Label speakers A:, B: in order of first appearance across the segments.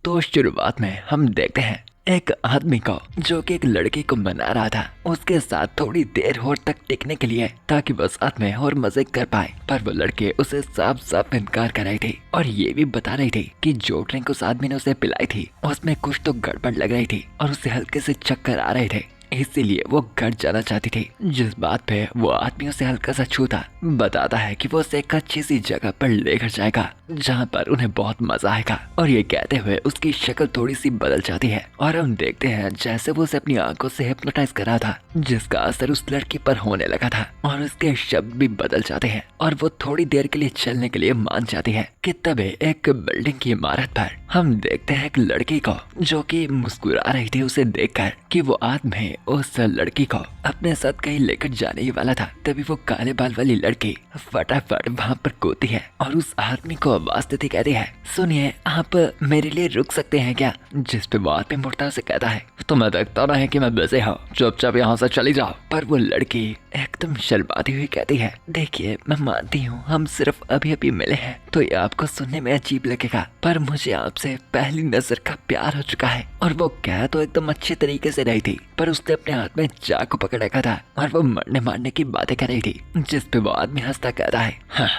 A: तो शुरुआत में हम देखते हैं एक आदमी को जो कि एक लड़की को मना रहा था उसके साथ थोड़ी देर और तक टिकने के लिए ताकि वो साथ में और मजे कर पाए, पर वो लड़के उसे साफ साफ इनकार कर रही थी और ये भी बता रही थी कि जो ड्रिंक उस आदमी ने उसे पिलाई थी उसमें कुछ तो गड़बड़ लग रही थी और उसे हल्के से चक्कर आ रहे थे, इसीलिए वो घर जाना चाहती थी। जिस बात पे वो आदमी उसे हल्का सा छूता बताता है कि वो उसे एक अच्छी सी जगह पर लेकर जाएगा जहाँ पर उन्हें बहुत मजा आएगा, और ये कहते हुए उसकी शक्ल थोड़ी सी बदल जाती है और हम देखते हैं जैसे वो उसे अपनी आंखों से हिप्नोटाइज कर रहा था जिसका असर उस लड़की पर होने लगा था और उसके शब्द भी बदल जाते हैं और वो थोड़ी देर के लिए चलने के लिए मान जाती है कि तभी एक बिल्डिंग की इमारत पर हम देखते हैं एक लड़की को जो कि मुस्कुरा रही थी उसे देखकर कि वो आदमी उस लड़की को अपने साथ कहीं लेकर जाने ही वाला था। तभी वो काले बाल वाली लड़की फटाफट वहाँ पर कूदती है और उस आदमी को आवाज देती कहती है, सुनिए आप मेरे लिए रुक सकते हैं क्या? जिस पे वो आदमी मुड़ता से कहता है, तुम्हें देखता नहीं कि मैं बिजी हूँ, चुपचाप यहाँ से चली जाओ। पर वो लड़की एकदम शर्माती हुई कहती है, देखिए मैं मानती हूँ हम सिर्फ अभी अभी मिले हैं तो ये आपको सुनने में अजीब लगेगा, पर मुझे आपसे पहली नजर का प्यार हो चुका है। और वो कह तो एकदम अच्छे तरीके से रही थी पर उसने अपने हाथ में चाकू पकड़ रखा था और वो मरने मारने की बातें कर रही थी, जिस पे वो आदमी हंसता कहता है,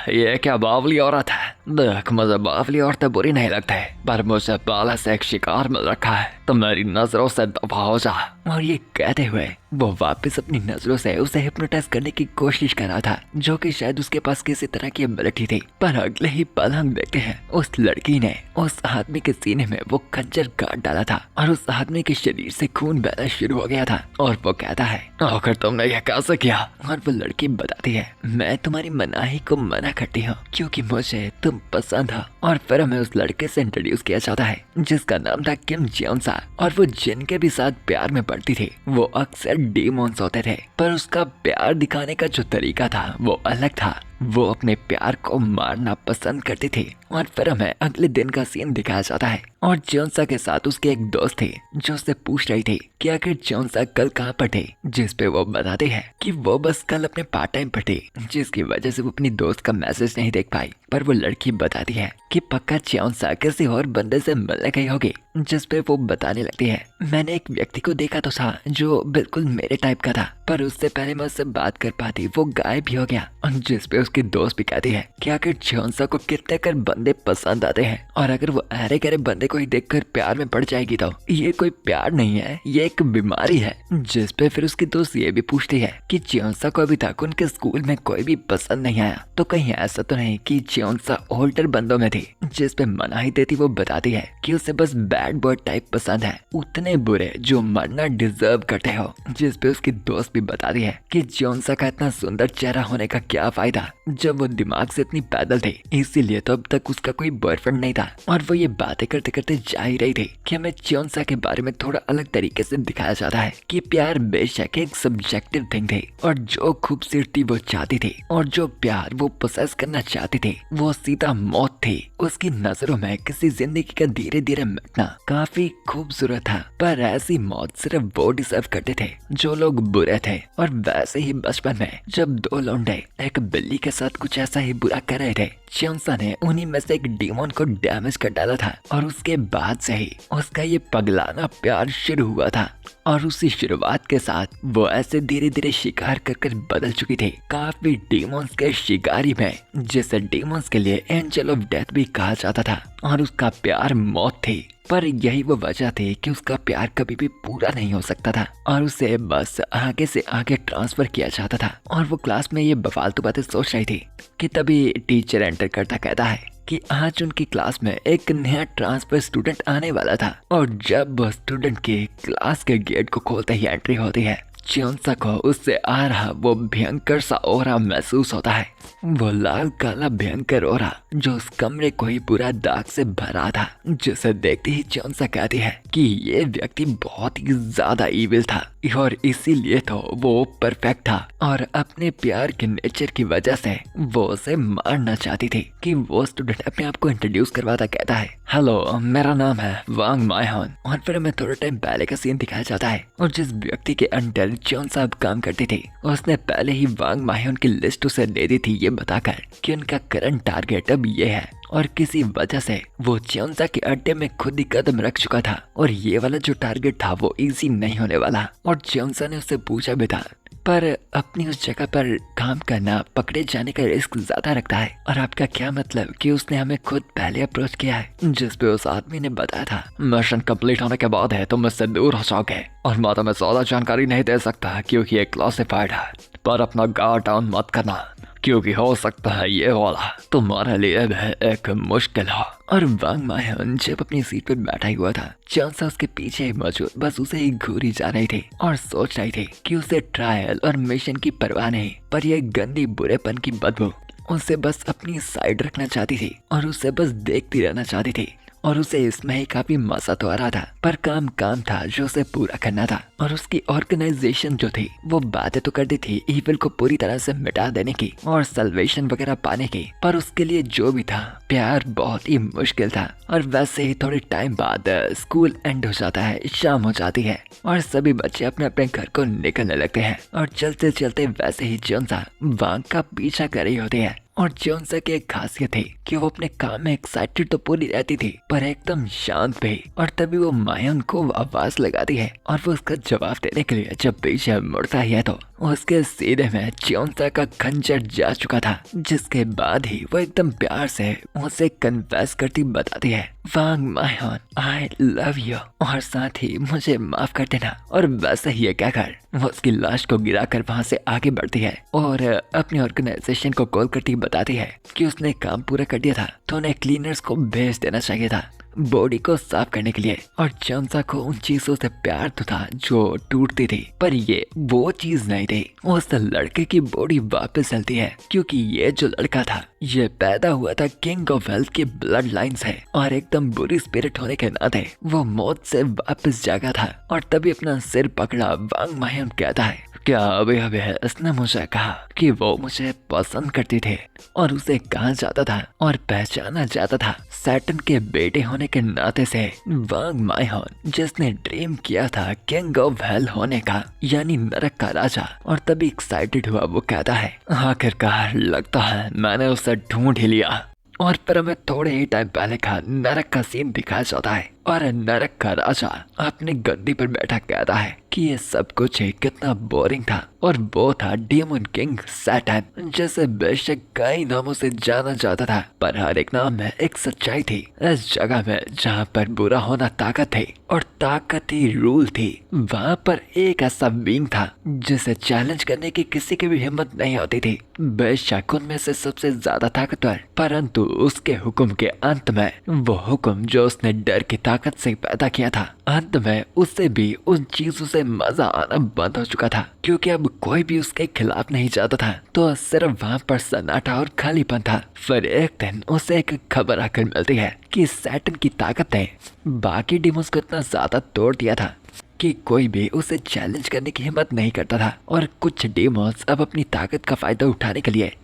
A: ये क्या बावली औरत है, देख मुझे बावली औरतें बुरी नहीं लगती पर मुझे पहले से एक शिकार मिल रखा है तो मेरी नजरों से दफा हो जा। और ये कहते हुए वो वापस अपनी नजरों से उसे हिप्नोटाइज करने की कोशिश कर रहा था जो कि शायद उसके पास किसी तरह की एबिलिटी थी। पर अगले ही पल हम देखते हैं उस लड़की ने उस आदमी के सीने में वो खंजर काट डाला था और उस आदमी के शरीर से खून बहना शुरू हो गया था। और वो कहता है, आखिर तुमने यह कैसे किया? और वो लड़की बताती है, मैं तुम्हारी मनाही को मना करती हूँ क्योंकि मुझे तुम पसंद हो। और फिर हमें उस लड़के से इंट्रोड्यूस किया जाता है जिसका नाम था किम जियोंसा और वो जिनके भी साथ प्यार में पड़ती थी वो अक्सर डीमॉन्स होते थे, पर उसका प्यार दिखाने का जो तरीका था वो अलग था। वो अपने प्यार को मारना पसंद करती थी। और फिर हमें अगले दिन का सीन दिखाया जाता है और जियोंसा के साथ उसके एक दोस्त थे जो उससे पूछ रही थी कि आखिर जियोंसा कल कहाँ पर थे, जिस पे वो बताते हैं कि वो बस कल अपने पार्ट टाइम पर थे जिसकी वजह से वो अपनी दोस्त का मैसेज नहीं देख पाई। पर वो लड़की बताती है कि पक्का जियोंसा किसी और बंदे से मिलने गई होगी, जिस पे वो बताने लगती है, मैंने एक व्यक्ति को देखा तो था जो बिल्कुल मेरे टाइप का था पर उससे पहले मैं उससे बात कर पाती वो गायब भी हो गया। और जिस पे उसकी दोस्त भी कहती है कि आखिर जियोंसा को कितने कर बंदे पसंद आते हैं और अगर वो अरे करे बंदे को ही देखकर प्यार में पड़ जाएगी तो ये कोई प्यार नहीं है, ये एक बीमारी है। जिस पे फिर उसकी दोस्त ये भी पूछती है कि जियोंसा को अभी तक उनके स्कूल में कोई भी पसंद नहीं आया तो कहीं ऐसा तो नहीं कि जियोंसा ओल्डर बंदों में थी। जिस पे मनाही देती वो बताती है कि उसे बस बैड बॉय टाइप पसंद है, उतने बुरे जो मरना डिजर्व करते हो। जिस पे उसकी दोस्त भी बताती है कि जियोंसा का इतना सुंदर चेहरा होने का क्या फायदा जब वो दिमाग से इतनी पैदल थे, इसीलिए तो अब तक उसका कोई बॉयफ्रेंड नहीं था। और वो ये बातें करते करते जा ही रही थी कि हमें जियोंसा के बारे में थोड़ा अलग तरीके से दिखाया जाता है कि प्यार बेशक एक सब्जेक्टिव थिंग थी और जो खूबसूरती वो चाहती थी और जो प्यार वो पोसेस करना चाहती थी वो सीधा मौत थी। उसकी नजरों में किसी जिंदगी का धीरे धीरे मिटना काफी खूबसूरत था, पर ऐसी मौत सिर्फ वो डिजर्व करते थे जो लोग बुरे थे। और वैसे ही बचपन में जब दो लौंडे एक बिल्ली के साथ कुछ ऐसा ही बुरा कर रहे थे, जियोंसा ने उन्हीं में से एक डीमन को डैमेज कर डाला था और उसके बाद से ही उसका ये पगलाना प्यार शुरू हुआ था। और उसी शुरुआत के साथ वो ऐसे धीरे धीरे शिकार कर कर बदल चुकी थी काफी डीमंस के शिकारी में, जिसे डीमंस के लिए एंजल ऑफ डेथ भी कहा जाता था। और उसका प्यार मौत थी, पर यही वो वजह थी कि उसका प्यार कभी भी पूरा नहीं हो सकता था और उसे बस आगे से आगे ट्रांसफर किया जाता था। और वो क्लास में ये बेफालतू बातें सोच रही थी कि तभी टीचर एंटर करता कहता है कि आज उनकी क्लास में एक नया ट्रांसफर स्टूडेंट आने वाला था। और जब वो स्टूडेंट के क्लास के गेट को खोलते ही एंट्री होती है, जियोंसा को उससे आ रहा वो भयंकर सा ओरा महसूस होता है। वो लाल काला भयंकर ओरा जो उस कमरे को ही पूरा दाग से भरा था, जिसे देखते ही जियोंसा कहती है कि ये व्यक्ति बहुत ही ज्यादा इविल था और इसीलिए तो वो परफेक्ट था और अपने प्यार के नेचर की वजह से वो उसे मारना चाहती थी। कि वो स्टूडेंट अपने आप को इंट्रोड्यूस करवाता कहता है, हेलो मेरा नाम है वांग मायहोन। और फिर हमें थोड़ा टाइम पहले का सीन दिखाया जाता है और जिस व्यक्ति के अंडर जियोंसा अब काम करती थी उसने पहले ही वांग मायहोन की लिस्ट उसे दे दी थी ये बताकर कि उनका करंट टारगेट अब ये है और किसी वजह से वो च्योंसा के अड्डे में खुद ही कदम रख चुका था और ये वाला जो टारगेट था वो इजी नहीं होने वाला। और च्योंसा ने उससे पूछा भी था, पर अपनी उस जगह पर काम करना पकड़े जाने का रिस्क ज्यादा रखता है, और आपका क्या मतलब कि उसने हमें खुद पहले अप्रोच किया है। जिस पे उस आदमी ने बताया था, मिशन कंप्लीट होने के बाद है तुम मुझसे दूर हो जाओगे और मैं तुम्हें ज्यादा जानकारी नहीं दे सकता क्योंकि ये क्लासिफाइड है, पर अपना गार्ड डाउन मत करना क्योंकि हो सकता है ये वाला तुम्हारे लिए भी एक मुश्किल हो। और वांग मायन जब अपनी सीट पर बैठा हुआ था, च्योंसा उसके पीछे मौजूद बस उसे ही घूरी जा रही थी और सोच रही थी कि उसे ट्रायल और मिशन की परवाह नहीं, पर यह गंदी बुरेपन की बदबू उसे बस अपनी साइड रखना चाहती थी और उसे बस देखती रहना चाहती थी। और उसे इसमें ही काफी मजा तो आ रहा था, पर काम था जो उसे पूरा करना था। और उसकी ऑर्गेनाइजेशन जो थी वो बातें तो करती थी इविल को पूरी तरह से मिटा देने की और सल्वेशन वगैरह पाने की, पर उसके लिए जो भी था प्यार बहुत ही मुश्किल था। और वैसे ही थोड़े टाइम बाद स्कूल एंड हो जाता है, शाम हो जाती है और सभी बच्चे अपने अपने घर को निकलने लगते हैं। और चलते चलते वैसे ही च्योंसा वांग का पीछा कर रही होती है। और च्योंसा की एक खासियत थी कि वो अपने काम में एक्साइटेड तो पूरी रहती थी पर एकदम शांत भी। और तभी वो मायन को आवाज लगाती है और वो उसका जवाब देने के लिए जब पीछे मुड़ता ही है तो उसके सीधे में च्योंसा का खंजर जा चुका था, जिसके बाद ही वो एकदम प्यार से उसे कन्फेस करती बताती है, वांग मायन आई लव यू, और साथ ही मुझे माफ कर देना। और वैसे ही ये क्या कर वो उसकी लाश को गिराकर वहाँ से आगे बढ़ती है और अपनी ऑर्गेनाइजेशन को कॉल करती बताती है कि उसने काम पूरा कर दिया था तो उन्हें क्लीनर्स को भेज देना चाहिए था बॉडी को साफ करने के लिए। और च्योंसा को उन चीजों से प्यार तो था जो टूटती थी, पर ये वो चीज नहीं थी। उस लड़के की बॉडी वापस चलती है क्योंकि ये जो लड़का था ये पैदा हुआ था किंग ऑफ हेल्थ की ब्लड लाइन से और एकदम बुरी स्पिरिट होने के नाते वो मौत से वापस जागा था। और तभी अपना सिर पकड़ा वांग मायन कहता है, क्या अभी अभी इसने मुझे कहा कि वो मुझे पसंद करती थी और उसे कहा जाता था और पहचाना जाता था सैटर्न के बेटे होने के नाते से। वांग मायन जिसने ड्रीम किया था किंग ऑफ हेल होने का यानी नरक का राजा, और तभी एक्साइटेड हुआ वो कहता है, आखिरकार लगता है मैंने उसे ढूंढ ही लिया। और पर हमें थोड़े ही टाइम पहले का नरक का सीन दिखाया जाता है और नरक का राजा अपनी गद्दी पर बैठा कहता है कि ये सब कुछ ही कितना बोरिंग था। और वो था डेमन किंग सैटर्न, जैसे बेशक कई नामों से जाना जाता था पर हर एक नाम में एक सच्चाई थी। इस जगह में जहाँ पर बुरा होना ताकत थी और ताकत ही रूल थी, वहाँ पर एक ऐसा बीइंग था जिसे चैलेंज करने की किसी की भी हिम्मत नहीं होती थी। बेशक उनमें से सबसे ज्यादा ताकतवर, परंतु उसके हुक्म के अंत में वो हुक्म जो उसने डर की ताकत से पैदा किया था, अंत में उससे भी उन चीजों से मजा आना बंद हो चुका था क्योंकि अब कोई भी उसके खिलाफ नहीं जाता था। तो सिर्फ वहाँ पर सन्नाटा और खालीपन था। फिर एक दिन उसे एक खबर आकर मिलती है कि सैटर्न की ताकत ने बाकी डीमोस को इतना ज्यादा तोड़ दिया था कि कोई भी उसे चैलेंज करने की हिम्मत नहीं करता था। और कुछ डीमोस अब अपनी ताकत का फायदा उठाने के लिए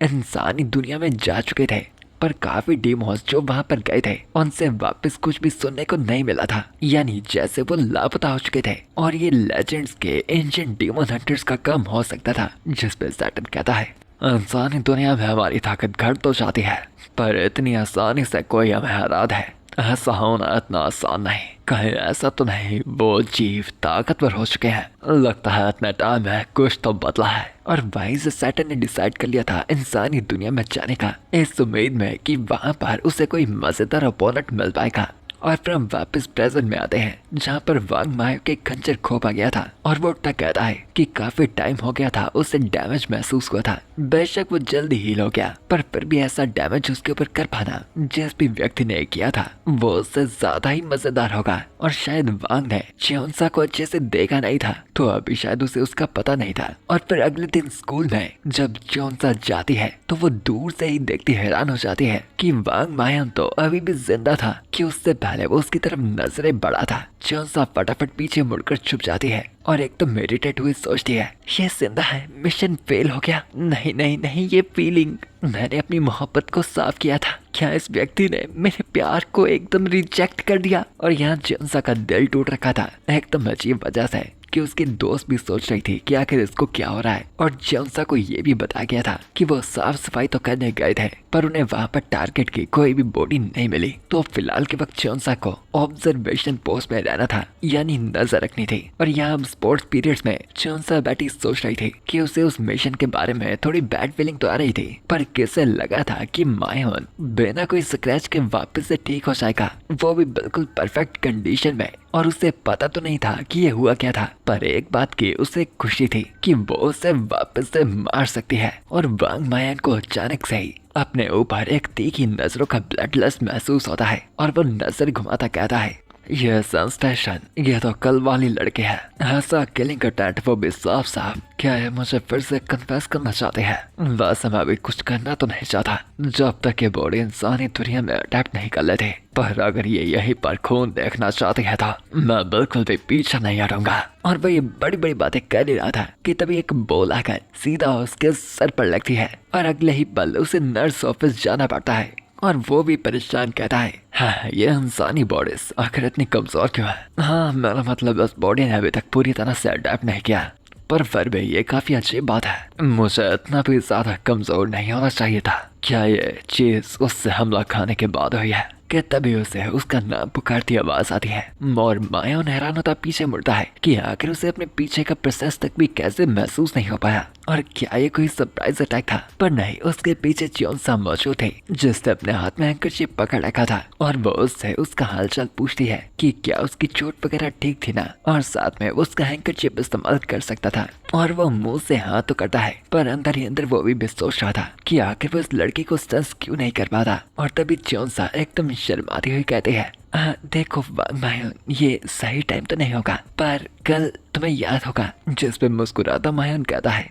A: इंसानी दुनिया में जा चुके थे, पर काफी डीमोस जो वहाँ पर गए थे उनसे वापस कुछ भी सुनने को नहीं मिला था, यानी जैसे वो लापता हो चुके थे। और ये लेजेंड्स के एंशिएंट डीमन हंटर्स का काम हो सकता था, जिस पे सैटर्न कहता है, इंसानी दुनिया में हमारी ताकत घट तो जाती है पर इतनी आसानी से कोई हमें हरा दे ऐसा होना इतना आसान नहीं। कहीं ऐसा तो नहीं वो जीव ताकतवर हो चुके हैं, लगता है इतना टाइम है कुछ तो बदला है। और वहीं से सैटर्न ने डिसाइड कर लिया था इंसानी दुनिया में जाने का, इस उम्मीद में कि वहाँ पर उसे कोई मजेदार अपोनेंट मिल पाएगा। और फिर हम वापस प्रेजेंट में आते हैं जहाँ पर वांग मायो के खंजर खो पा गया था और वो उठता कहता है कि काफी टाइम हो गया था उसे डैमेज महसूस हुआ था। बेशक वो जल्दी हील हो गया पर फिर भी ऐसा डैमेज उसके ऊपर कर पाना जिस भी व्यक्ति ने किया था वो उससे ज्यादा ही मजेदार होगा। और शायद वांग ने च्योंसा को अच्छे से देखा नहीं था तो अभी शायद उसे उसका पता नहीं था। और फिर अगले दिन स्कूल में जब च्योंसा जाती है तो वो दूर से ही देखती हैरान हो जाती है कि वांग मायन तो अभी भी जिंदा था कि उससे पहले वो उसकी तरफ नजरें बढ़ा था। च्योंसा फटाफट पीछे मुड़कर छुप जाती है और एक तो मेडिटेट हुई सोचती है, ये जिंदा है, मिशन फेल हो गया। नहीं नहीं नहीं, ये फीलिंग, मैंने अपनी मोहब्बत को साफ किया था, क्या इस व्यक्ति ने मेरे प्यार को एकदम रिजेक्ट कर दिया। और यहाँ च्योंसा का दिल टूट रखा था एकदम अजीब वजह से कि उसकी दोस्त भी सोच रही थी कि आखिर इसको क्या हो रहा है। और चौंसा को ये भी बताया गया था कि वो साफ सफाई तो करने गए थे पर उन्हें वहाँ पर टारगेट की कोई भी बॉडी नहीं मिली। तो फिलहाल के वक्त चौंसा को ऑब्जर्वेशन पोस्ट में रहना था, यानी नजर रखनी थी। और यहाँ स्पोर्ट्स पीरियड्स में चौंसा बैठी सोच रही थी कि उसे उस मिशन के बारे में थोड़ी बैड फीलिंग तो आ रही थी, पर किसे लगा था कि मायोन बिना कोई स्क्रैच के वापस से ठीक हो जाएगा, वो भी बिल्कुल परफेक्ट कंडीशन में। और उसे पता तो नहीं था कि ये हुआ क्या था, पर एक बात की उसे खुशी थी कि वो उसे वापस से मार सकती है। और वांग मायन को अचानक से ही अपने ऊपर एक तीखी नजरों का ब्लड लस्ट महसूस होता है और वो नजर घुमाता कहता है, ये स्टेशन, ये तो कल वाली लड़के हैं, ऐसा किलिंग अटेम्प्ट, वो भी साफ साफ। क्या ये मुझे फिर से कन्फेस करना चाहते हैं? वैसे मैं भी कुछ करना तो नहीं चाहता जब तक ये बॉडी इंसानी दुनिया में अडेप्ट नहीं कर लेते, पर अगर ये यहीं पर खून देखना चाहते हैं तो मैं बिल्कुल भी पीछे नहीं हटूंगा। और वो ये बड़ी बड़ी बातें कर ही रहा था कि तभी एक बॉल आकर सीधा उसके सर पर लगती है और अगले ही पल उसे नर्स ऑफिस जाना पड़ता है। और वो भी परेशान कहता है, हाँ ये इंसानी बॉडीज आखिर इतनी कमजोर क्यों है? हाँ मेरा मतलब उस बॉडी ने अभी तक पूरी तरह से अडेप्ट नहीं किया, पर फिर भी ये काफी अच्छी बात है। मुझे इतना भी ज्यादा कमजोर नहीं होना चाहिए था। क्या ये चीज उससे हमला खाने के बाद हुई है? कि तभी उसे उसका नाम पुकारती आवाज आती है और मायोन हैरान होता पीछे मुड़ता है कि आखिर उसे अपने पीछे का प्रोसेस तक भी कैसे महसूस नहीं हो पाया। और क्या ये कोई सरप्राइज अटैक था? पर नहीं, उसके पीछे चौंसा मौजूद थे जिसने अपने हाथ में हैंकरचिप पकड़ रखा था और वो उससे उसका हालचाल पूछती है कि क्या उसकी चोट वगैरह ठीक थी ना, और साथ में उसका हैंकरचिप इस्तेमाल कर सकता था। और वो मुंह से हाथ तो करता है पर अंदर ही अंदर वो भी सोच रहा था कि आखिर वो इस लड़की को सेंस क्यों नहीं कर पाता। और तभी चौंसा एकदम शर्माती हुई कहती है, देखो वांग मायोन, ये सही टाइम तो नहीं होगा, पर कल तुम्हें याद होगा। जिस पे मुस्कुराता मायोन कहता है,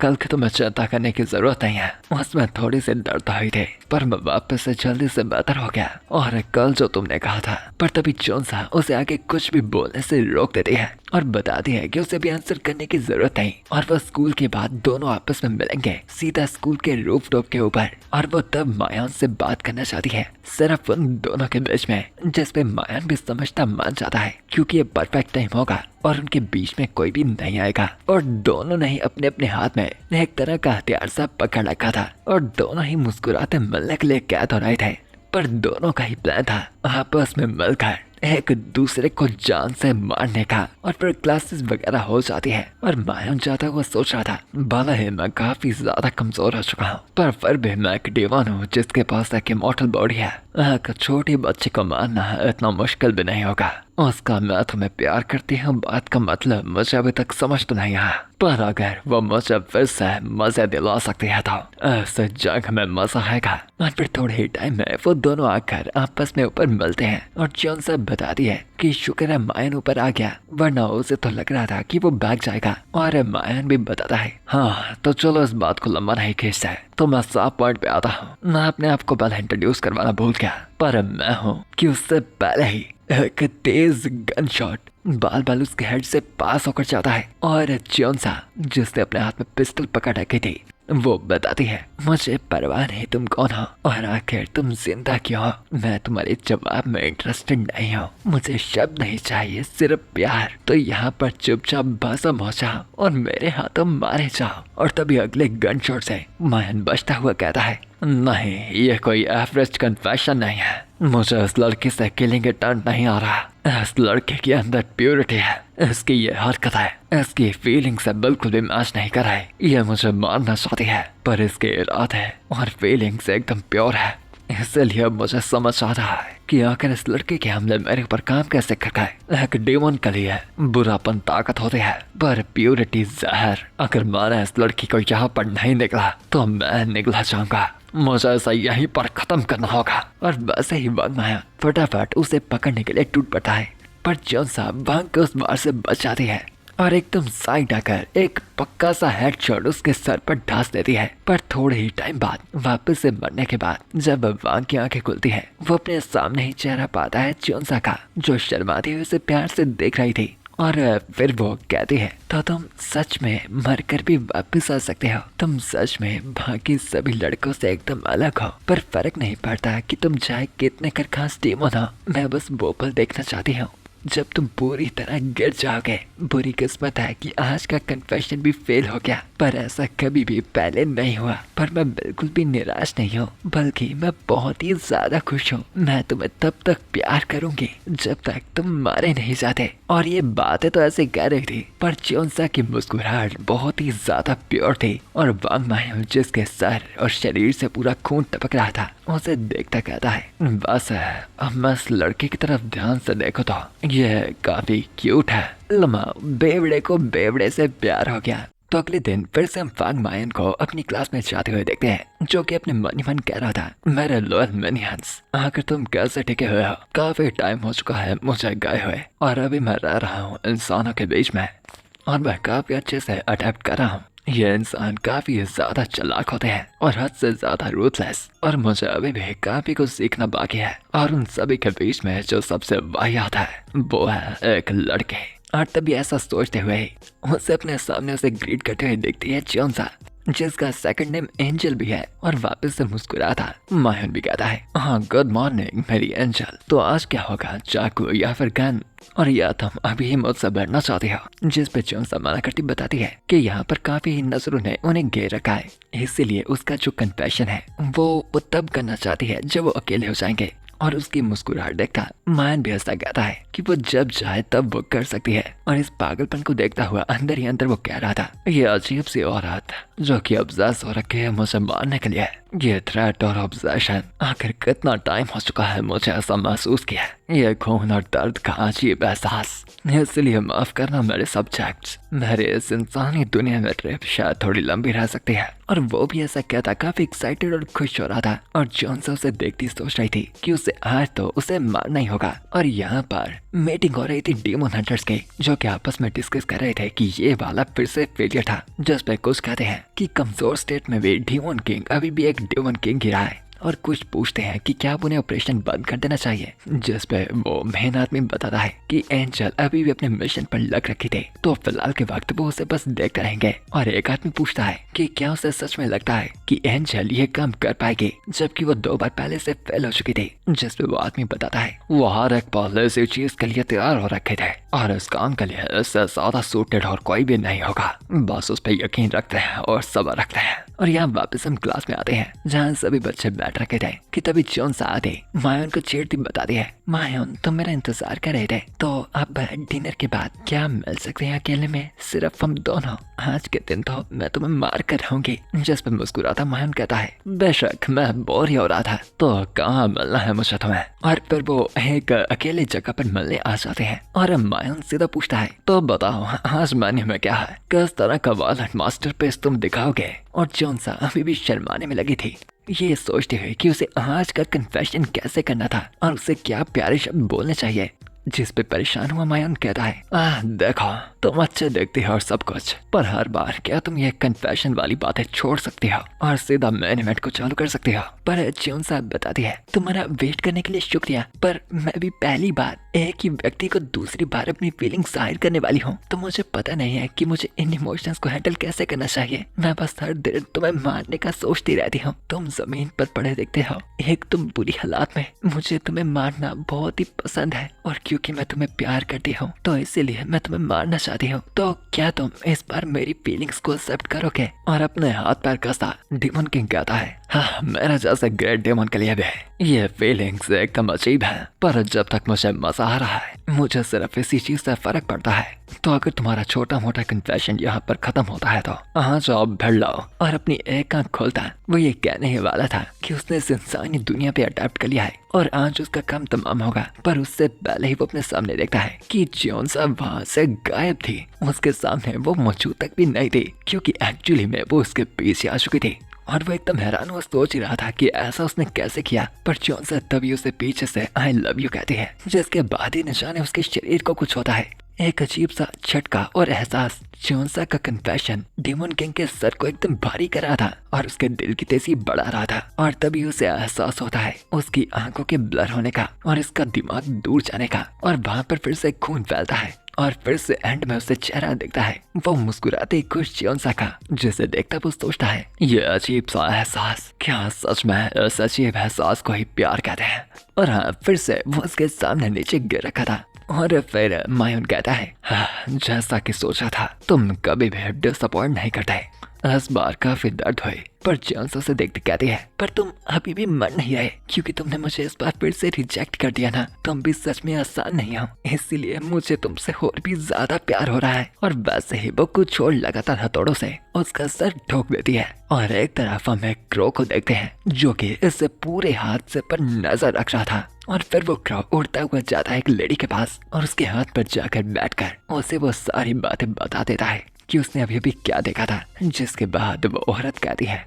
A: कल की तुम्हें चिंता करने की जरूरत नहीं है, उसमें थोड़ी सी दर्द हुई थी पर मैं वापस से जल्दी से बेहतर हो गया। और कल जो तुमने कहा था, पर तभी चौंसा उसे आगे कुछ भी बोलने से रोक देती है और बताती है कि उसे भी आंसर करने की जरूरत नहीं। और वह स्कूल के बाद दोनों आपस में मिलेंगे सीधा स्कूल के रूफ टॉप के ऊपर। और वो तब मायोन से बात करना चाहती है सिर्फ उन दोनों के बीच में, जिस पे मायोन भी समझता मान जाता है क्योंकि ये परफेक्ट टाइम होगा और उनके बीच में कोई भी नहीं आएगा। और दोनों ने ही अपने अपने हाथ में एक तरह का हथियार सा पकड़ रखा था और दोनों ही मुस्कुराते मिलने के लिए कैद हो रहे थे। पर दोनों का ही प्लान था आपस में मिलकर एक दूसरे को जान से मारने का। और फिर क्लासेस वगैरह हो जाती है और मायोन जाता हुआ सोच रहा था, भला है मैं काफी ज्यादा कमजोर हो चुका हूँ पर फिर भी मैं एक दीवान हूँ जिसके पास एक इमॉर्टल बॉडी है। एक छोटी बच्ची को मारना इतना मुश्किल भी नहीं होगा। उसका मैं तुम्हें प्यार करती हूँ बात का मतलब मुझे अभी तक समझ तो नहीं आया, पर अगर वो मुझे फिर से मजे दिला सकती है तो ऐसे जंग में मजा आएगा। और फिर थोड़े ही टाइम में वो दोनों आकर आपस में ऊपर मिलते हैं और चौंसा बताती है कि शुक्र है मायन ऊपर आ गया, वरना उसे तो लग रहा था कि वो भाग जाएगा। और मायन भी बताता है, हाँ तो चलो इस बात को लंबा नहीं खींचते, तो मैं साफ पॉइंट पे आता हूँ। मैं अपने आप को पहले इंट्रोड्यूस करवाना भूल गया, पर मैं हूँ कि उससे पहले ही एक तेज गन शॉट बाल बाल उसके हेड से पास होकर जाता है। और चौंसा जिसने अपने हाथ में पिस्टल पकड़ रखी थी वो बताती है, मुझे परवाह नहीं तुम कौन हो और आखिर तुम जिंदा क्यों हो, मैं तुम्हारे जवाब में इंटरेस्टेड नहीं हूँ, मुझे शब्द नहीं चाहिए सिर्फ प्यार। तो यहाँ पर चुपचाप भस्म हो जाओ और मेरे हाथों मारे जाओ। और तभी अगले गन शॉट से मायन बचता हुआ कहता है, नहीं ये कोई एवरेज कन्फेशन नहीं है, मुझे इस लड़की से किलिंग अटेम्प्ट नहीं आ रहा। इस लड़के के अंदर प्योरिटी है, इसकी ये हरकत है इसकी फीलिंग से बिल्कुल भी मैच नहीं कर रहा है। ये मुझे मारना चाहती है पर इसके इरादे और फीलिंग्स एकदम प्योर है। इसलिए अब मुझे समझ आ रहा है कि आखिर इस लड़के के हमले मेरे ऊपर काम कैसे कर गए। एक डेमन के लिए बुरापन ताकत होती है पर प्योरिटी जहर। अगर मैंने इस लड़की को यहाँ पर नहीं निकला तो मैं निकला जाऊंगा, मुझे ऐसा यहीं पर खत्म करना होगा। और वैसे ही वांग मायोन फटाफट उसे पकड़ने के लिए टूट पड़ता है, पर चौंसा वांग को उस बार से बचाती है और एकदम साइड आकर एक पक्का सा हेडशॉट उसके सर पर ढास देती है। पर थोड़े ही टाइम बाद वापस से मरने के बाद जब वांग की आंखें खुलती है वो अपने सामने ही चेहरा पाता है चौंसा का, जो शर्माती हुई उसे प्यार से देख रही थी। और फिर वो कहती है, तो तुम सच में मरकर भी वापस आ सकते हो, तुम सच में बाकी सभी लड़कों से एकदम अलग हो, पर फर्क नहीं पड़ता कि तुम चाहे कितने कर खास डेमन हो, मैं बस वो पल देखना चाहती हूँ जब तुम पूरी तरह गिर जाओगे। बुरी किस्मत है कि आज का कन्फेशन भी फेल हो गया, पर ऐसा कभी भी पहले नहीं हुआ। पर मैं बिल्कुल भी निराश नहीं हूँ, बल्कि मैं बहुत ही ज्यादा खुश हूँ। मैं तुम्हें तब तक प्यार करूंगी जब तक तुम मारे नहीं जाते। और ये बातें तो ऐसे कह रही थी, पर च्योंसा की मुस्कुराहट बहुत ही ज्यादा प्योर थी। और वांग मायून, जिसके सर और शरीर से पूरा खून टपक रहा था, उसे देखता कहता है, बस अब मैं इस लड़के की तरफ ध्यान से देखो तो ये काफी क्यूट है। लम्हा बेवड़े को बेवड़े से प्यार हो गया। तो अगले दिन फिर से हम वांग मायून को अपनी क्लास में जाते हुए देखते हैं, जो कि अपने मन ही मन कह रहा था, मेरे लॉयल मिनियंस, आखिर तुम कैसे टिके हुए हो? काफी टाइम हो चुका है मुझे गए हुए, और अभी मैं रह रहा हूँ इंसानों के बीच में, और मैं काफी अच्छे से अडेप्ट कर रहा हूँ। ये इंसान काफी ज्यादा चालाक होते हैं और हद से ज्यादा रूथलेस, और मुझे अभी भी काफी कुछ सीखना बाकी है। और उन सभी के बीच में जो सबसे वाहियात है वो है एक लड़के। और तभी ऐसा सोचते हुए उसे अपने सामने उसे ग्रीट करते हुए देखती है च्योंसा, जिसका सेकंड नेम एंजल भी है, और वापस से मुस्कुरा था। मायून भी कहता है, हाँ गुड मॉर्निंग मेरी एंजल, तो आज क्या होगा, चाकू या फिर गन? और या तुम अभी ही मुझसे बैठना चाहती हो? जिस पे च्योंसा मना करती बताती है कि यहाँ पर काफी नजरों ने उन्हें घेर रखा है, इसीलिए उसका जो कन्फेशन है वो तब करना चाहती है जब वो अकेले हो जाएंगे। और उसकी मुस्कुराहट देखता मायन भी हंसता कहता है कि वो जब चाहे तब वो कर सकती है। और इस पागलपन को देखता हुआ अंदर ही अंदर वो कह रहा था, ये अजीब सी औरत जो कि ऑब्सेस हो रखी है मुझे मारने के लिए। ये थ्रेट और ऑब्सेशन, आखिर कितना टाइम हो चुका है मुझे ऐसा महसूस किया है। ये खून और दर्द का अजीब एहसास, इसलिए माफ करना मेरे सब्जेक्ट्स। मेरे इस इंसानी दुनिया में ट्रिप शायद थोड़ी लंबी रह सकती है। और वो भी ऐसा कहता काफी एक्साइटेड और खुश हो रहा था। और च्योंसा उसे देखती सोच रही थी कि उसे आज तो उसे मारना ही होगा। और यहाँ पर मीटिंग हो रही थी डेमन हंटर्स की, जो कि आपस में डिस्कस कर रहे थे कि ये वाला फिर से फेलियर था। जिस पे कुछ कहते हैं कि कमजोर स्टेट में भी डेमन किंग अभी भी एक डेमन किंग गिरा है, और कुछ पूछते हैं कि क्या उन्हें ऑपरेशन बंद कर देना चाहिए। जिस पे वो मेन आदमी बताता है कि एंजल अभी भी अपने मिशन पर लग रखी थी, तो फिलहाल के वक्त वो उसे बस देखते रहेंगे। और एक आदमी पूछता है कि क्या उसे सच में लगता है कि एंजल ये काम कर पाएगी, जबकि वो 2 बार पहले से फेल हो चुकी थी। जिस पे वो आदमी बताता है वो हर एक पहले इस चीज के लिए तैयार हो रखे थे, और इस काम के लिए इससे ज्यादा सूटेड और कोई भी नहीं होगा। बस उस पर यकीन रखते हैं और सब्र रखते हैं। और यहाँ वापस हम क्लास में आते हैं, जहाँ सभी बच्चे बैठ रखे थे कि तभी च्योंसा आते मायून को छेड़ती बताती है, मायून तुम मेरा इंतजार कर रहे थे, तो अब डिनर के बाद क्या मिल सकते हैं अकेले में, सिर्फ हम दोनों? आज के दिन तो मैं तुम्हें मार कर रहूंगी। जिस पर मुस्कुराता मायून कहता है, बेशक मैं बोर ही हो रहा था, तो कहाँ मिलना है मुझे तुम्हें? और फिर वो एक अकेले जगह पर मिलने आ जाते हैं। और मायून सीधा पूछता है, तो बताओ आज मेन्यू में क्या है, किस तरह का वायलेंट मास्टरपीस तुम दिखाओगे? और च्योंसा अभी भी शर्माने में लगी थी, ये सोचते हुए कि उसे आज का कन्फेशन कैसे करना था और उसे क्या प्यारे शब्द बोलने चाहिए। जिस पे परेशान हुआ मायून कहता है, देखो तुम अच्छे देखती हो और सब कुछ, पर हर बार क्या तुम ये कन्फेशन वाली बातें छोड़ सकती हो और सीधा मेन इवेंट को चालू कर सकती हो? पर च्योंसा बताती है, तुम्हारा वेट करने के लिए शुक्रिया, पर मैं भी पहली बार एक ही व्यक्ति को दूसरी बार अपनी फीलिंग्स जाहिर करने वाली हूँ, तो मुझे पता नहीं है कि मुझे इन इमोशंस को हैंडल कैसे करना चाहिए। मैं बस हर दिन तुम्हें मारने का सोचती रहती हूँ। तुम जमीन पर पड़े देखते हो, एक तुम बुरी हालात में, मुझे तुम्हें मारना बहुत ही पसंद है, और क्योंकि मैं तुम्हें प्यार करती हूँ तो इसीलिए मैं तुम्हें मारना चाहती हूँ। तो क्या तुम इस बार मेरी फीलिंग्स को एक्सेप्ट करोगे? और अपने हाथ पैर कसता डेमन किंग कहता है, हाँ मेरा जैसे ग्रेट डेमन के लिए भी ये फीलिंग्स एकदम अजीब है, पर जब तक मुझे मजा आ रहा है मुझे सिर्फ इसी चीज से फर्क पड़ता है। तो अगर तुम्हारा छोटा मोटा कन्फेशन यहाँ पर खत्म होता है तो आज आप भिड़ लाओ। और अपनी एक आंख खोलता वो ये कहने ही वाला था कि उसने इस इंसानी दुनिया पे अडेप्ट कर लिया है और आज उसका काम तमाम होगा, पर उससे पहले ही वो अपने सामने देखता है कि च्योंसा वहाँ से गायब थी। उसके सामने वो मौजूद तक भी नहीं थी, क्योंकि एक्चुअली में वो उसके पीछे आ चुकी थी। और वो एकदम हैरान हुआ, सोच ही रहा था कि ऐसा उसने कैसे किया। पर च्योंसा तभी उसे पीछे से आई लव यू कहती है, जिसके बाद ही न जाने उसके शरीर को कुछ होता है। एक अजीब सा झटका और एहसास, च्योंसा का कन्फेशन डेमन किंग के सर को एकदम भारी कर रहा था और उसके दिल की तेजी बढ़ा रहा था। और तभी उसे एहसास होता है उसकी आंखों के ब्लर होने का और इसका दिमाग दूर जाने का, और वहाँ पर फिर से खून फैलता है। और फिर से एंड में उसे चेहरा दिखता है, वो मुस्कुराते खुश च्योंसा का, जिसे देखता वो सोचता है, ये अजीब सा एहसास, क्या सच में इस अजीब एहसास को ही प्यार कहते हैं? और हाँ, फिर से वो उसके सामने नीचे गिर रखा था और फिर मायून कहता है, हाँ, जैसा कि सोचा था, तुम कभी भी डिसअपॉइंट नहीं करते। इस बार काफी दर्द हुए, पर जियोंसा से देखते कहती है, पर तुम अभी भी मर नहीं रहे, क्योंकि तुमने मुझे इस बार फिर से रिजेक्ट कर दिया ना। तुम भी सच में आसान नहीं हो, इसीलिए मुझे तुमसे और भी ज्यादा प्यार हो रहा है। और वैसे ही वो कुछ छोड़ लगातार हथौड़ों से उसका सर ठोक देती है। और एक तरफ हम एक क्रो को देखते हैं जो कि इससे पूरे हादसे पर नजर रख रहा था। और फिर वो क्रो उड़ता हुआ जाता है एक लेडी के पास और उसके हाथ पर जाकर बैठकर उसे वो सारी बातें बता देता है कि उसने अभी अभी क्या देखा था। जिसके बाद वो औरत कहती है,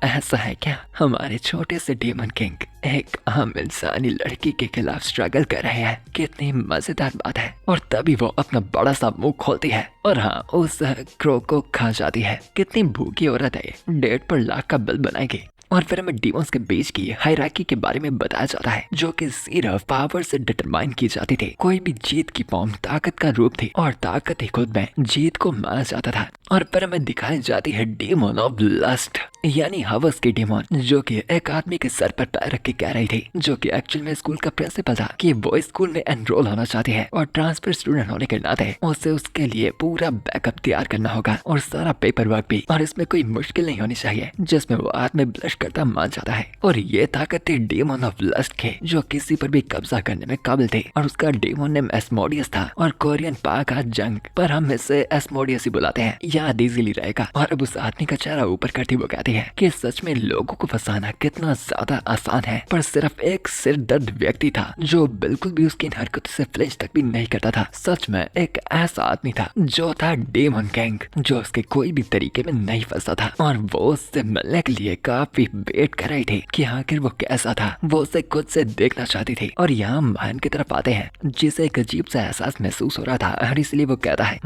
A: ऐसा है क्या, हमारे छोटे से डेमन किंग एक आम इंसानी लड़की के खिलाफ स्ट्रगल कर रहे हैं। कितनी मजेदार बात है। और तभी वो अपना बड़ा सा मुंह खोलती है और हाँ, उस क्रो को खा जाती है। कितनी भूखी औरत है, 1.5 लाख का बिल बनाएगी। और फिर हमें डीमंस के बीच की हायरार्की के बारे में बताया जाता है, जो कि सिर्फ पावर से डिटरमाइन की जाती थी। कोई भी जीत की फॉर्म ताकत का रूप थी और ताकत ही खुद में जीत को माना जाता था। और फिर हमें दिखाई जाती है डेमन ऑफ लस्ट, यानी हवस की डेमन, जो कि एक आदमी के सर पर पैर रख के कह रही थी, जो कि एक्चुअल में स्कूल का प्रिंसिपल था, कि वो स्कूल में एनरोल होना चाहती है और ट्रांसफर स्टूडेंट होने के नाते उसे उसके लिए पूरा बैकअप तैयार करना होगा और सारा पेपर वर्क भी। और इसमें कोई मुश्किल नहीं होनी चाहिए, जिसमें वो आदमी ब्लश करता मान जाता है। और ये ताकत थी डेमन ऑफ लस्ट के, जो किसी पर भी कब्जा करने में काबिल थे। और उसका डेमन नेम एस्मोडियस था और कोरियन पाक जंग, पर हम इसे एस्मोडियस ही बुलाते हैं, याद इजीली रहेगा। और अब उस आदमी का चेहरा ऊपर करती वो कहती है कि सच में लोगों को फंसाना कितना ज्यादा आसान है, पर सिर्फ एक सिर दर्द व्यक्ति था जो बिल्कुल भी उसकी हरकतों से फ्लिंच तक भी नहीं करता था। सच में एक ऐसा आदमी था जो था डेमन किंग, जो उसके कोई भी तरीके में नहीं फंसा था। और वो उससे मिलने के लिए काफी वेट कर रही थी कि आखिर वो कैसा था। वो उसे खुद से देखना चाहती थी। और यहाँ मान की तरफ आते हैं, जिसे एक अजीब सा एहसास महसूस हो रहा था और इसलिए वो कहता है,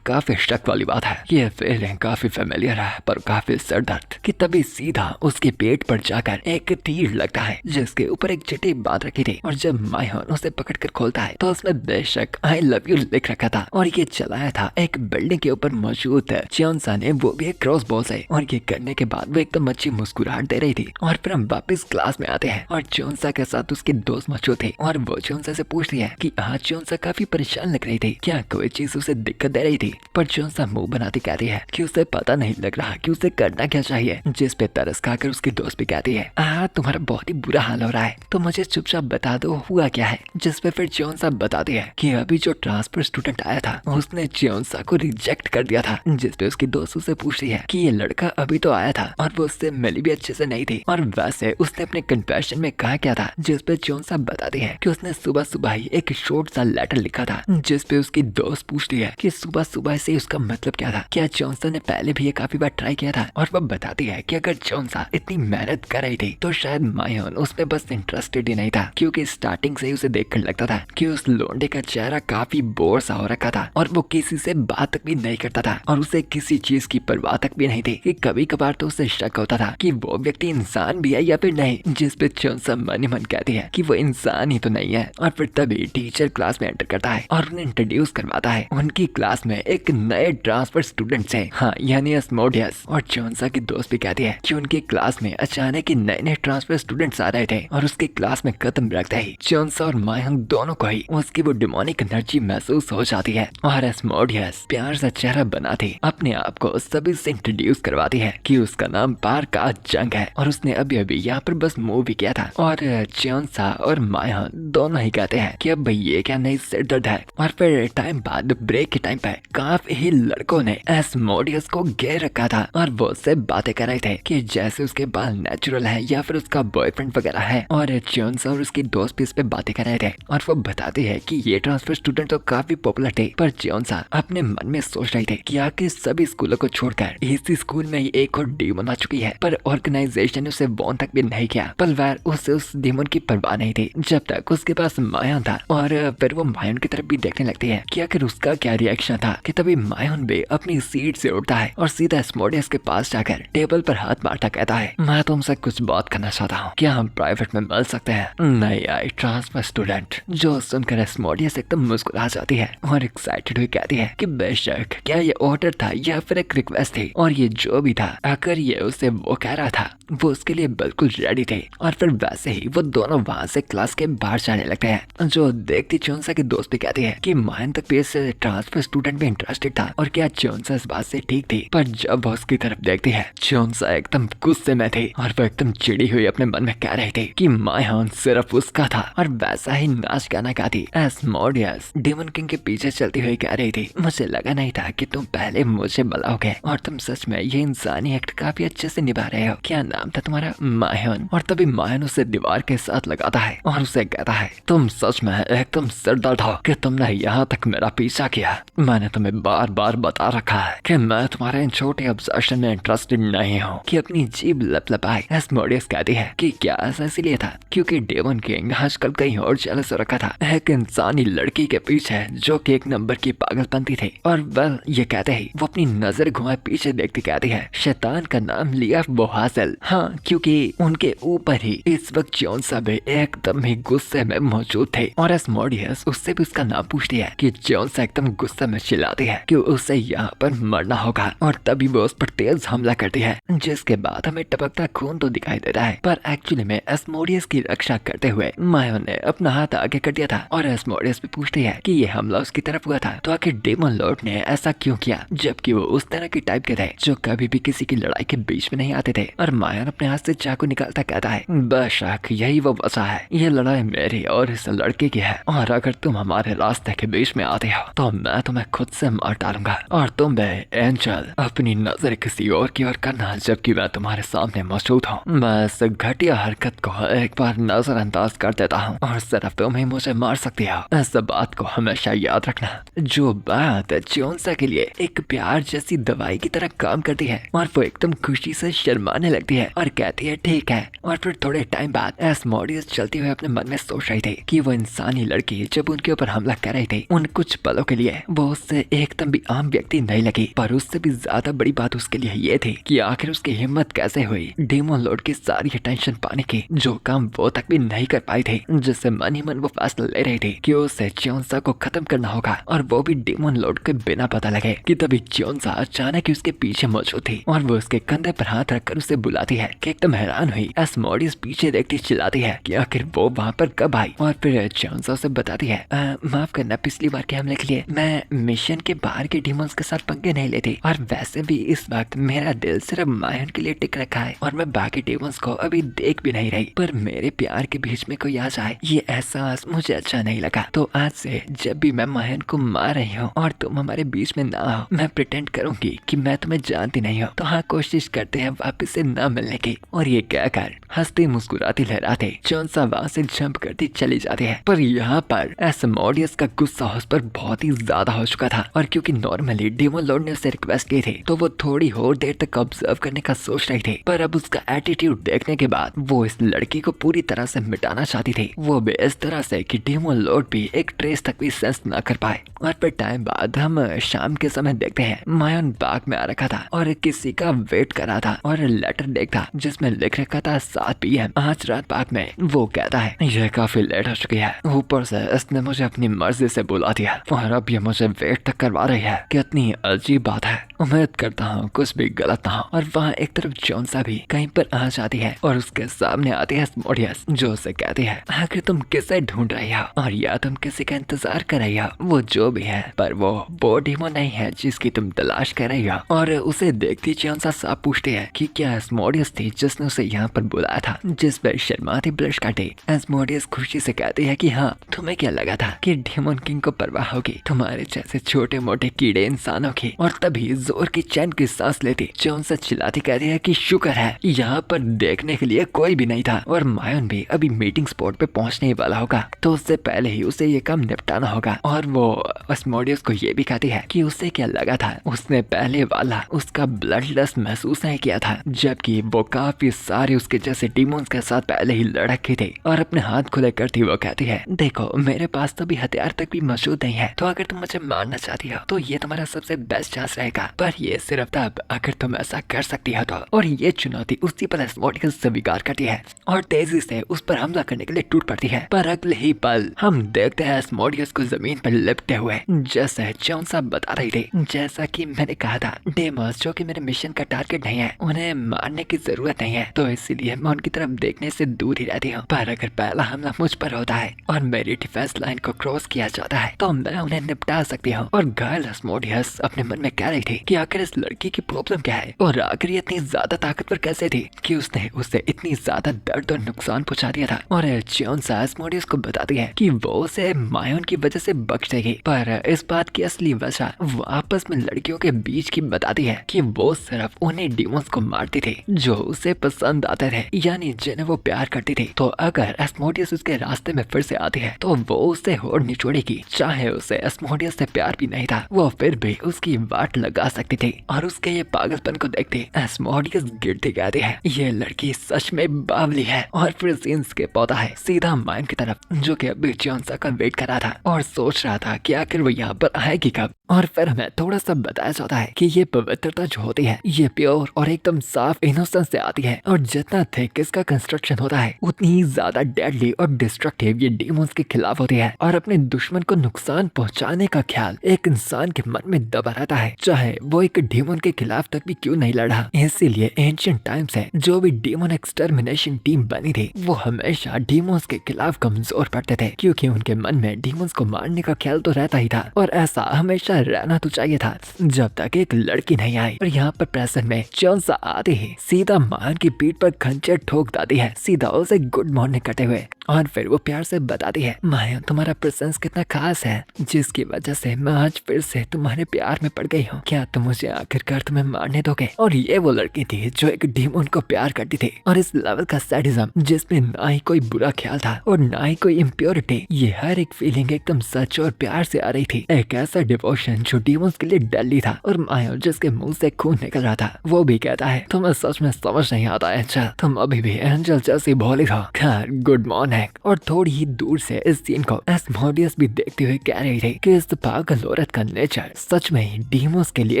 A: काफी शक वाली बात है, ये फीलिंग काफी फेमिलियर है, पर काफी सर दर्द। कि तभी सीधा उसके पेट पर जाकर एक तीर लगता है, जिसके ऊपर एक चिट्ठी बांध रखी थी। और जब मायहन उसे पकड़कर खोलता है तो उसमें बेशक आई लव यू लिख रखा था। और ये चलाया था एक बिल्डिंग के ऊपर मौजूद जियोंसा ने, वो भी एक क्रॉस बॉल से। और ये करने के बाद वो एकदम अच्छी मुस्कुराहट दे रही थी। और फिर हम वापस क्लास में आते हैं और जियोंसा के साथ उसके दोस्त मौजूद थे। और वो जियोंसा से पूछती है कि आज जियोंसा काफी परेशान लग रही थी, क्या कोई चीज उसे दिक्कत दे रही थी। पर जियोंसा मुंह बनाती कहती है कि उसे पता नहीं लग रहा कि उसे करना क्या चाहिए। जिस पे तरस खाकर उसकी दोस्त भी कहती है, तुम्हारा बहुत ही बुरा हाल हो रहा है, तो मुझे चुपचाप बता दो हुआ क्या है। जिस पे फिर जियोंसा बताती है कि अभी जो ट्रांसफर स्टूडेंट आया था उसने जियोंसा को रिजेक्ट कर दिया था। जिस पे उसकी दोस्त उसे पूछती है कि ये लड़का अभी तो आया था और वो उससे मिली भी अच्छे से नहीं थी, और वैसे उसने अपने कन्फेशन में कहा क्या था। जिस पे जियोंसा बताती है कि उसने सुबह सुबह ही एक शॉर्ट सा लेटर लिखा था। जिस पे उसकी दोस्त पूछती है कि सुबह सुबह से उसका मतलब क्या था, क्या जियोंसा ने पहले भी ये काफी बार ट्राई किया था। और वो बताती है कि अगर जियोंसा इतनी मेहनत कर रही थी तो शायद मायहन उसमें बस इंटरेस्टेड ही नहीं था, क्योंकि स्टार्टिंग से ही उसे देखकर लगता था कि उस लोंडे का चेहरा काफी बोर सा हो रखा था और वो किसी से बात तक भी नहीं करता था और उसे किसी चीज की परवाह तक भी नहीं थी। कि कभी कभार तो उसे शक होता था कि वो व्यक्ति इंसान भी है या फिर नहीं। जिस पे जियोंसा मन ही मन कहती है कि वो इंसान ही तो नहीं है। और फिर तभी टीचर क्लास में एंटर करता है और उन्हें इंट्रोड्यूस करवाता है उनकी क्लास में एक नए ट्रांसफर स्टूडेंट से, हाँ यानी एस्मोडियस। और जियोंसा की दोस्त भी कहती है कि उनकी क्लास में अचानक ही नए नए ट्रांसफर स्टूडेंट्स आ रहे थे और उसके क्लास में कदम रखते ही जियोंसा और मायहन दोनों को ही उसकी वो डिमोनिक एनर्जी महसूस हो जाती है। और एस्मोडियस प्यार सा चेहरा बनाती अपने आप को सभी से इंट्रोड्यूस करवाती है कि उसका नाम पार्क जंग है और उसने अभी अभी यहाँ पर बस मूव भी किया था। और जियोंसा और मायहन दोनों ही कहते हैं कि अब भाई ये क्या नहीं सिर दर्द है। और फिर टाइम बाद ब्रेक के टाइम पे काफी ही लड़कों ने एस्मोडियस को घेर रखा था और वो उससे बातें कर रहे थे कि जैसे उसके बाल नेचुरल है या फिर उसका बॉयफ्रेंड वगैरह है। और जियोंसा और उसकी दोस्त भी इस पे बातें कर रहे थे और वो बताते हैं कि ये ट्रांसफर स्टूडेंट तो काफी पॉपुलर थे। पर जियोंसा अपने मन में सोच रही थी कि आखिर सभी स्कूलों को छोड़कर इसी स्कूल में ही एक और डेमन आ चुकी है, पर ऑर्गेनाइजेशन ने उसे वॉर्न तक भी नहीं किया। पर वह उसे उस डेमन की परवाह नहीं थी जब तक उसके पास मायहन था। और फिर वो मायहन की तरफ भी देखने लगती है कि आखिर उसका क्या रिएक्शन था। कि तभी मायहन भी अपनी सीट से उठता है और सीधा एस्मोडियस के पास जाकर टेबल पर हाथ मारता कहता है, मैं तुमसे कुछ बात करना चाहता हूँ, क्या हम प्राइवेट में मिल सकते हैं। नहीं आई ट्रांसफर स्टूडेंट, जो सुनकर एस्मोडियस एकदम मुस्कुरा जाती है और एक्साइटेड हुई कहती है कि बेशक क्या ये ऑर्डर था या फिर एक रिक्वेस्ट थी। और ये जो भी था, अगर ये उसे वो कह रहा था वो उसके लिए बिल्कुल रेडी थे। और फिर वैसे ही वो दोनों वहाँ से क्लास के बाहर जाने लगते हैं। जो देखती चोंसा की दोस्त भी कहती है कि मायन तक भी इस ट्रांसफर स्टूडेंट में इंटरेस्टेड था और क्या चोंसा इस बात से ठीक थी। पर जब वो उसकी तरफ देखती है, चोंसा एकदम गुस्से में थी और वो एकदम चिड़ी हुई अपने मन में कह रही थी कि मायन सिर्फ उसका था। और वैसा ही नाच गाना गाती एस्मोडियस डेमन किंग के पीछे चलती हुई कह रही थी, मुझे लगा नहीं था कि तुम पहले मुझे बुलाओगे और तुम सच में ये इंसानी एक्ट काफी अच्छे से निभा रहे हो। क्या नाम था तुम्हारा? मायन। और तभी मायन उसे दीवार के साथ लगाता है और उसे कहता है, तुम सच में एकदम सिरदर्द हो कि तुमने यहाँ तक मेरा पीछा किया। मैंने तुम्हें बार बार बता रखा है कि मैं तुम्हारे इन छोटे ऑब्सेशन में इंटरेस्टेड नहीं हूँ। कि अपनी जीभ लपलपाई एस्मोडियस कहती है कि क्या ऐसा इसलिए था क्योंकि डेमन किंग आजकल कहीं और जेलस हो रखा था एक इंसानी लड़की के पीछे जो कि एक नंबर की पागलपंती थी। और वेल ये कहते ही वो अपनी नजर घुमाए पीछे देखती कहती है, शैतान का नाम लिया वो हासिल। हाँ, क्योंकि उनके ऊपर ही इस वक्त चोंसा भी एकदम ही गुस्से में मौजूद थे। और एस्मोडियस उससे भी उसका नाम पूछती है कि चोंसा एकदम गुस्से में चिल्लाती है कि उसे यहाँ पर मरना होगा। और तभी वो उस पर तेज हमला करती है, जिसके बाद हमें टपकता खून तो दिखाई देता है, पर एक्चुअली में एस्मोडियस की रक्षा करते हुए मायोन ने अपना हाथ आगे कर दिया था। और एस्मोडियस भी पूछती है कि ये हमला उसकी तरफ हुआ था तो आखिर डेमन लॉर्ड ने ऐसा क्यों किया, जबकि वो उस तरह के टाइप के थे जो कभी भी किसी की लड़ाई के बीच में नहीं आते थे। और मायोन अपने हाथ से चाकू निकालता कहता है, बेशक यही वो वजह है, ये लड़ाई मेरी और इस लड़के की है और अगर तुम हमारे रास्ते के बीच में आते हो तो मैं तुम्हें खुद से मार डालूंगा। और तुम बे एंजल अपनी नजर किसी और की ओर करना जबकि मैं तुम्हारे सामने मौजूद हूँ। मैं इस घटिया हरकत को एक बार नजरअंदाज कर देता हूँ और सिर्फ तुम ही मुझे मार सकती हो। इस बात को हमेशा याद रखना। जो बात चोंसा के लिए एक प्यार जैसी दवाई की तरह काम करती है और वो एकदम खुशी से शर्माने लगती है और कहती है ठीक है। और फिर थोड़े टाइम बाद एस्मोडियस चलते हुए अपने मन में सोच रही थी कि वो इंसानी लड़की जब उनके ऊपर हमला कर रही थी उन कुछ पलों के लिए वो उससे एकदम भी आम व्यक्ति नहीं लगी, पर उससे भी ज्यादा बड़ी बात उसके लिए ये थी कि आखिर उसकी हिम्मत कैसे हुई डेमन लॉर्ड की सारी अटेंशन पाने की, जो काम वो तक भी नहीं कर पाई थी। जिससे मन ही मन वो फैसला ले रही थी कि उसे चोंसा को खत्म करना होगा और वो भी डेमन लॉर्ड के बिना पता लगे। कि तभी चोंसा अचानक ही उसके पीछे मौजूद थी और वो उसके कंधे पर हाथ रखकर उसे बुलाती है कि एकदम हैरान हुई एस्मोडियस पीछे देखती चिल्लाती है कि आखिर वो वहाँ पर कब आई। और फिर चोंसा उसे बताती है, माफ करना, पिछली बार के हमले के लिए मैं मिशन के बाहर के डीमंस के साथ पंगे नहीं लेती और वैसे भी इस वक्त मेरा दिल सिर्फ मायन के लिए टिक रखा है और मैं बाकी डीमंस को अभी देख भी नहीं रही, पर मेरे प्यार के बीच में कोई आ जाए ये एहसास मुझे अच्छा नहीं लगा। तो आज से जब भी मैं मायन को मार रही हूँ और तुम हमारे बीच में ना हो, मैं प्रिटेंड करूंगी कि मैं तुम्हें जानती नहीं हूँ। तो हाँ, कोशिश करते हैं वापस से न मिलने की। और ये कहकर हंसती मुस्कुराती लहराते चोंसा वहाँ से जंप करती चली जाती है। पर यहाँ पर एस्मोडियस का गुस्सा उस पर बहुत ही ज्यादा हो चुका था और क्योंकि नॉर्मली डेमन लॉर्ड ने उसे रिक्वेस्ट की थी तो वो थोड़ी और देर तक ऑब्जर्व करने का सोच रही थी, पर अब उसका एटीट्यूड देखने के बाद वो इस लड़की को पूरी तरह से मिटाना चाहती थी, वो भी इस तरह से कि डेमन लॉर्ड भी एक ट्रेस तक भी सेंस न कर पाए। और फिर टाइम बाद हम शाम के समय देखते हैं मायन बाग में आ रखा था और किसी का वेट कर रहा था और लेटर देखा जिसमें लिख रखा था 7 PM आज रात बाग में। वो कहता है यह काफी लेट हो चुकी है, ऊपर से इसने मुझे अपनी मर्जी से बुला दिया और अब ये मुझे वेट तक करवा रही है। कितनी अजीब बात है, उम्मीद करता हूँ कुछ भी गलत ना हो। और वहाँ एक तरफ चोंसा भी कहीं पर आ जाती है और उसके सामने आती है एस्मोडियस जो उसे कहती है आखिर तुम किसे ढूंढ रही हो और या तुम किसी का इंतजार कर रही हो, वो जो भी है पर वो डेमो नहीं है जिसकी तुम तलाश कर रही हो। और उसे देखती चोंसा साफ पूछती है कि क्या एस्मोडियस थी जिसने उसे यहाँ पर बुलाया था, जिस पर शर्माती ब्लश काटे एस्मोडियस खुशी से कहती है कि हाँ, तुम्हें क्या लगा था कि डेमन किंग को परवाह होगी तुम्हारे जैसे छोटे मोटे कीड़े इंसानों की। और तभी जोर की चैन की सांस लेती चोंसा चिल्लाती कहती है कि शुक्र है यहाँ पर देखने के लिए कोई भी नहीं था और मायन भी अभी मीटिंग स्पॉट पे पहुंचने ही वाला होगा, तो उससे पहले ही उसे ये काम निपटाना होगा। और वो एस्मोडियस को ये भी कहती है कि उसे क्या लगा था, उसने पहले वाला उसका ब्लड लस्ट महसूस नहीं किया था, जबकि वो काफी सारे उसके जैसे डीमंस के साथ पहले ही लड़ रखे थे। और अपने हाथ खुले करती वो कहती है देखो मेरे पास तो भी हथियार तक भी मौजूद नहीं है, तो अगर तुम मुझे मारना चाहती हो तो ये तुम्हारा सबसे बेस्ट चांस रहेगा पर ये सिर्फ तब अगर तुम ऐसा कर सकती हो तो। और ये चुनौती उसी पर एस्मोडियस स्वीकार करती है और तेजी से उस पर हमला करने के लिए टूट पड़ती है। पर अगले ही पल हम देखते हैं एस्मोडियस को जमीन पर लिपटे हुए, जैसे चौंसा बता रही थी। जैसा कि मैंने कहा था, डेमोस जो कि मेरे मिशन का टारगेट नहीं है, उन्हें मारने की जरूरत नहीं है, तो इसीलिए मैं उनकी तरफ देखने से दूर ही रहती हूँ। पर अगर पहला हमला मुझ पर होता है और मेरी डिफेंस लाइन को क्रॉस किया जाता है तो मैं उन्हें निपटा सकती हूँ। और घायल एस्मोडियस अपने मन में कह रही थी कि आखिर इस लड़की की प्रॉब्लम क्या है और आखिर ये इतनी ज्यादा ताकतवर कैसे थी कि उसने उसे इतनी ज्यादा दर्द और नुकसान पहुंचा दिया था। और चौंसा एस्मोडियस को बताती है कि वो उसे मायोन की वजह से बख्श देगी, पर इस बात की असली वजह वो आपस में लड़कियों के बीच की बताती है कि वो सिर्फ उन्हीं डीमंस को मारती थी जो उसे पसंद आते थे, यानी जिन्हें वो प्यार करती थी। तो अगर एस्मोडियस उसके रास्ते में फिर से आती है तो वो उसे होड़ निचोड़ेगी। चाहे उसे एस्मोडियस से प्यार भी नहीं था, वो फिर भी उसकी वाट लगा सकती थी। और उसके ये पागलपन को देखते एस्मोडियस गिरती कहती है, ये लड़की सच में बावली है। और फिर सीन स्किप होता है सीधा मायन की तरफ, जो कि अभी चौंसा का वेट कर रहा था और सोच रहा था कि आखिर वो यहाँ पर आएगी कब। और फिर हमें थोड़ा सा बताया जाता है कि ये पवित्रता जो होती है ये प्योर और एकदम साफ इनोसेंस से आती है, और जितना थिक इसका कंस्ट्रक्शन होता है उतनी ही ज्यादा डेडली और डिस्ट्रक्टिव ये डीमंस के खिलाफ होती है। और अपने दुश्मन को नुकसान पहुंचाने का ख्याल एक इंसान के मन में दबा रहता है, चाहे वो एक डीमन के खिलाफ तक भी क्यों नहीं लड़ा। इसीलिए एंशिएंट टाइम से जो भी डीमन एक्सटर्मिनेशन टीम बनी थी वो हमेशा डीमंस के खिलाफ कमजोर पड़ते थे, क्योंकि उनके मन में डीमंस को मारने का ख्याल तो रहता ही था। और ऐसा हमेशा रहना तो चाहिए था जब तक एक लड़की नहीं आई। और यहाँ पर प्रेजेंट में चौंसा आते ही सीधा मायन की पीठ पर खंजर ठोक देती है, सीधा उसे गुड मॉर्निंग करते हुए। और फिर वो प्यार से बताती है, मायन तुम्हारा प्रेजेंस कितना खास है, जिसकी वजह से मैं आज फिर से तुम्हारे प्यार में पड़ गई हूँ। क्या तुम मुझे आखिरकार तुम्हें मारने दोगे? और ये वो लड़की थी जो एक डीमन को प्यार करती थी, और इस लेवल का सैडिज्म जिसमें ना ही कोई बुरा ख्याल था और ना ही कोई इम्प्योरिटी, ये हर एक फीलिंग एकदम सच और प्यार से आ रही थी। एक ऐसा डिवोशन जो डीमंस के लिए डली था। और मायो जिसके मुंह से खून निकल रहा था वो भी कहता है, तुम्हें सच में समझ नहीं आता है, अच्छा तुम अभी भी एंजल जैसी भोली हो। खैर गुड मॉर्निंग। और थोड़ी ही दूर से इस सीन को एस्मोडियस भी देखते हुए कह रही थी कि इस पागल औरत का नेचर सच में ही डीमंस के लिए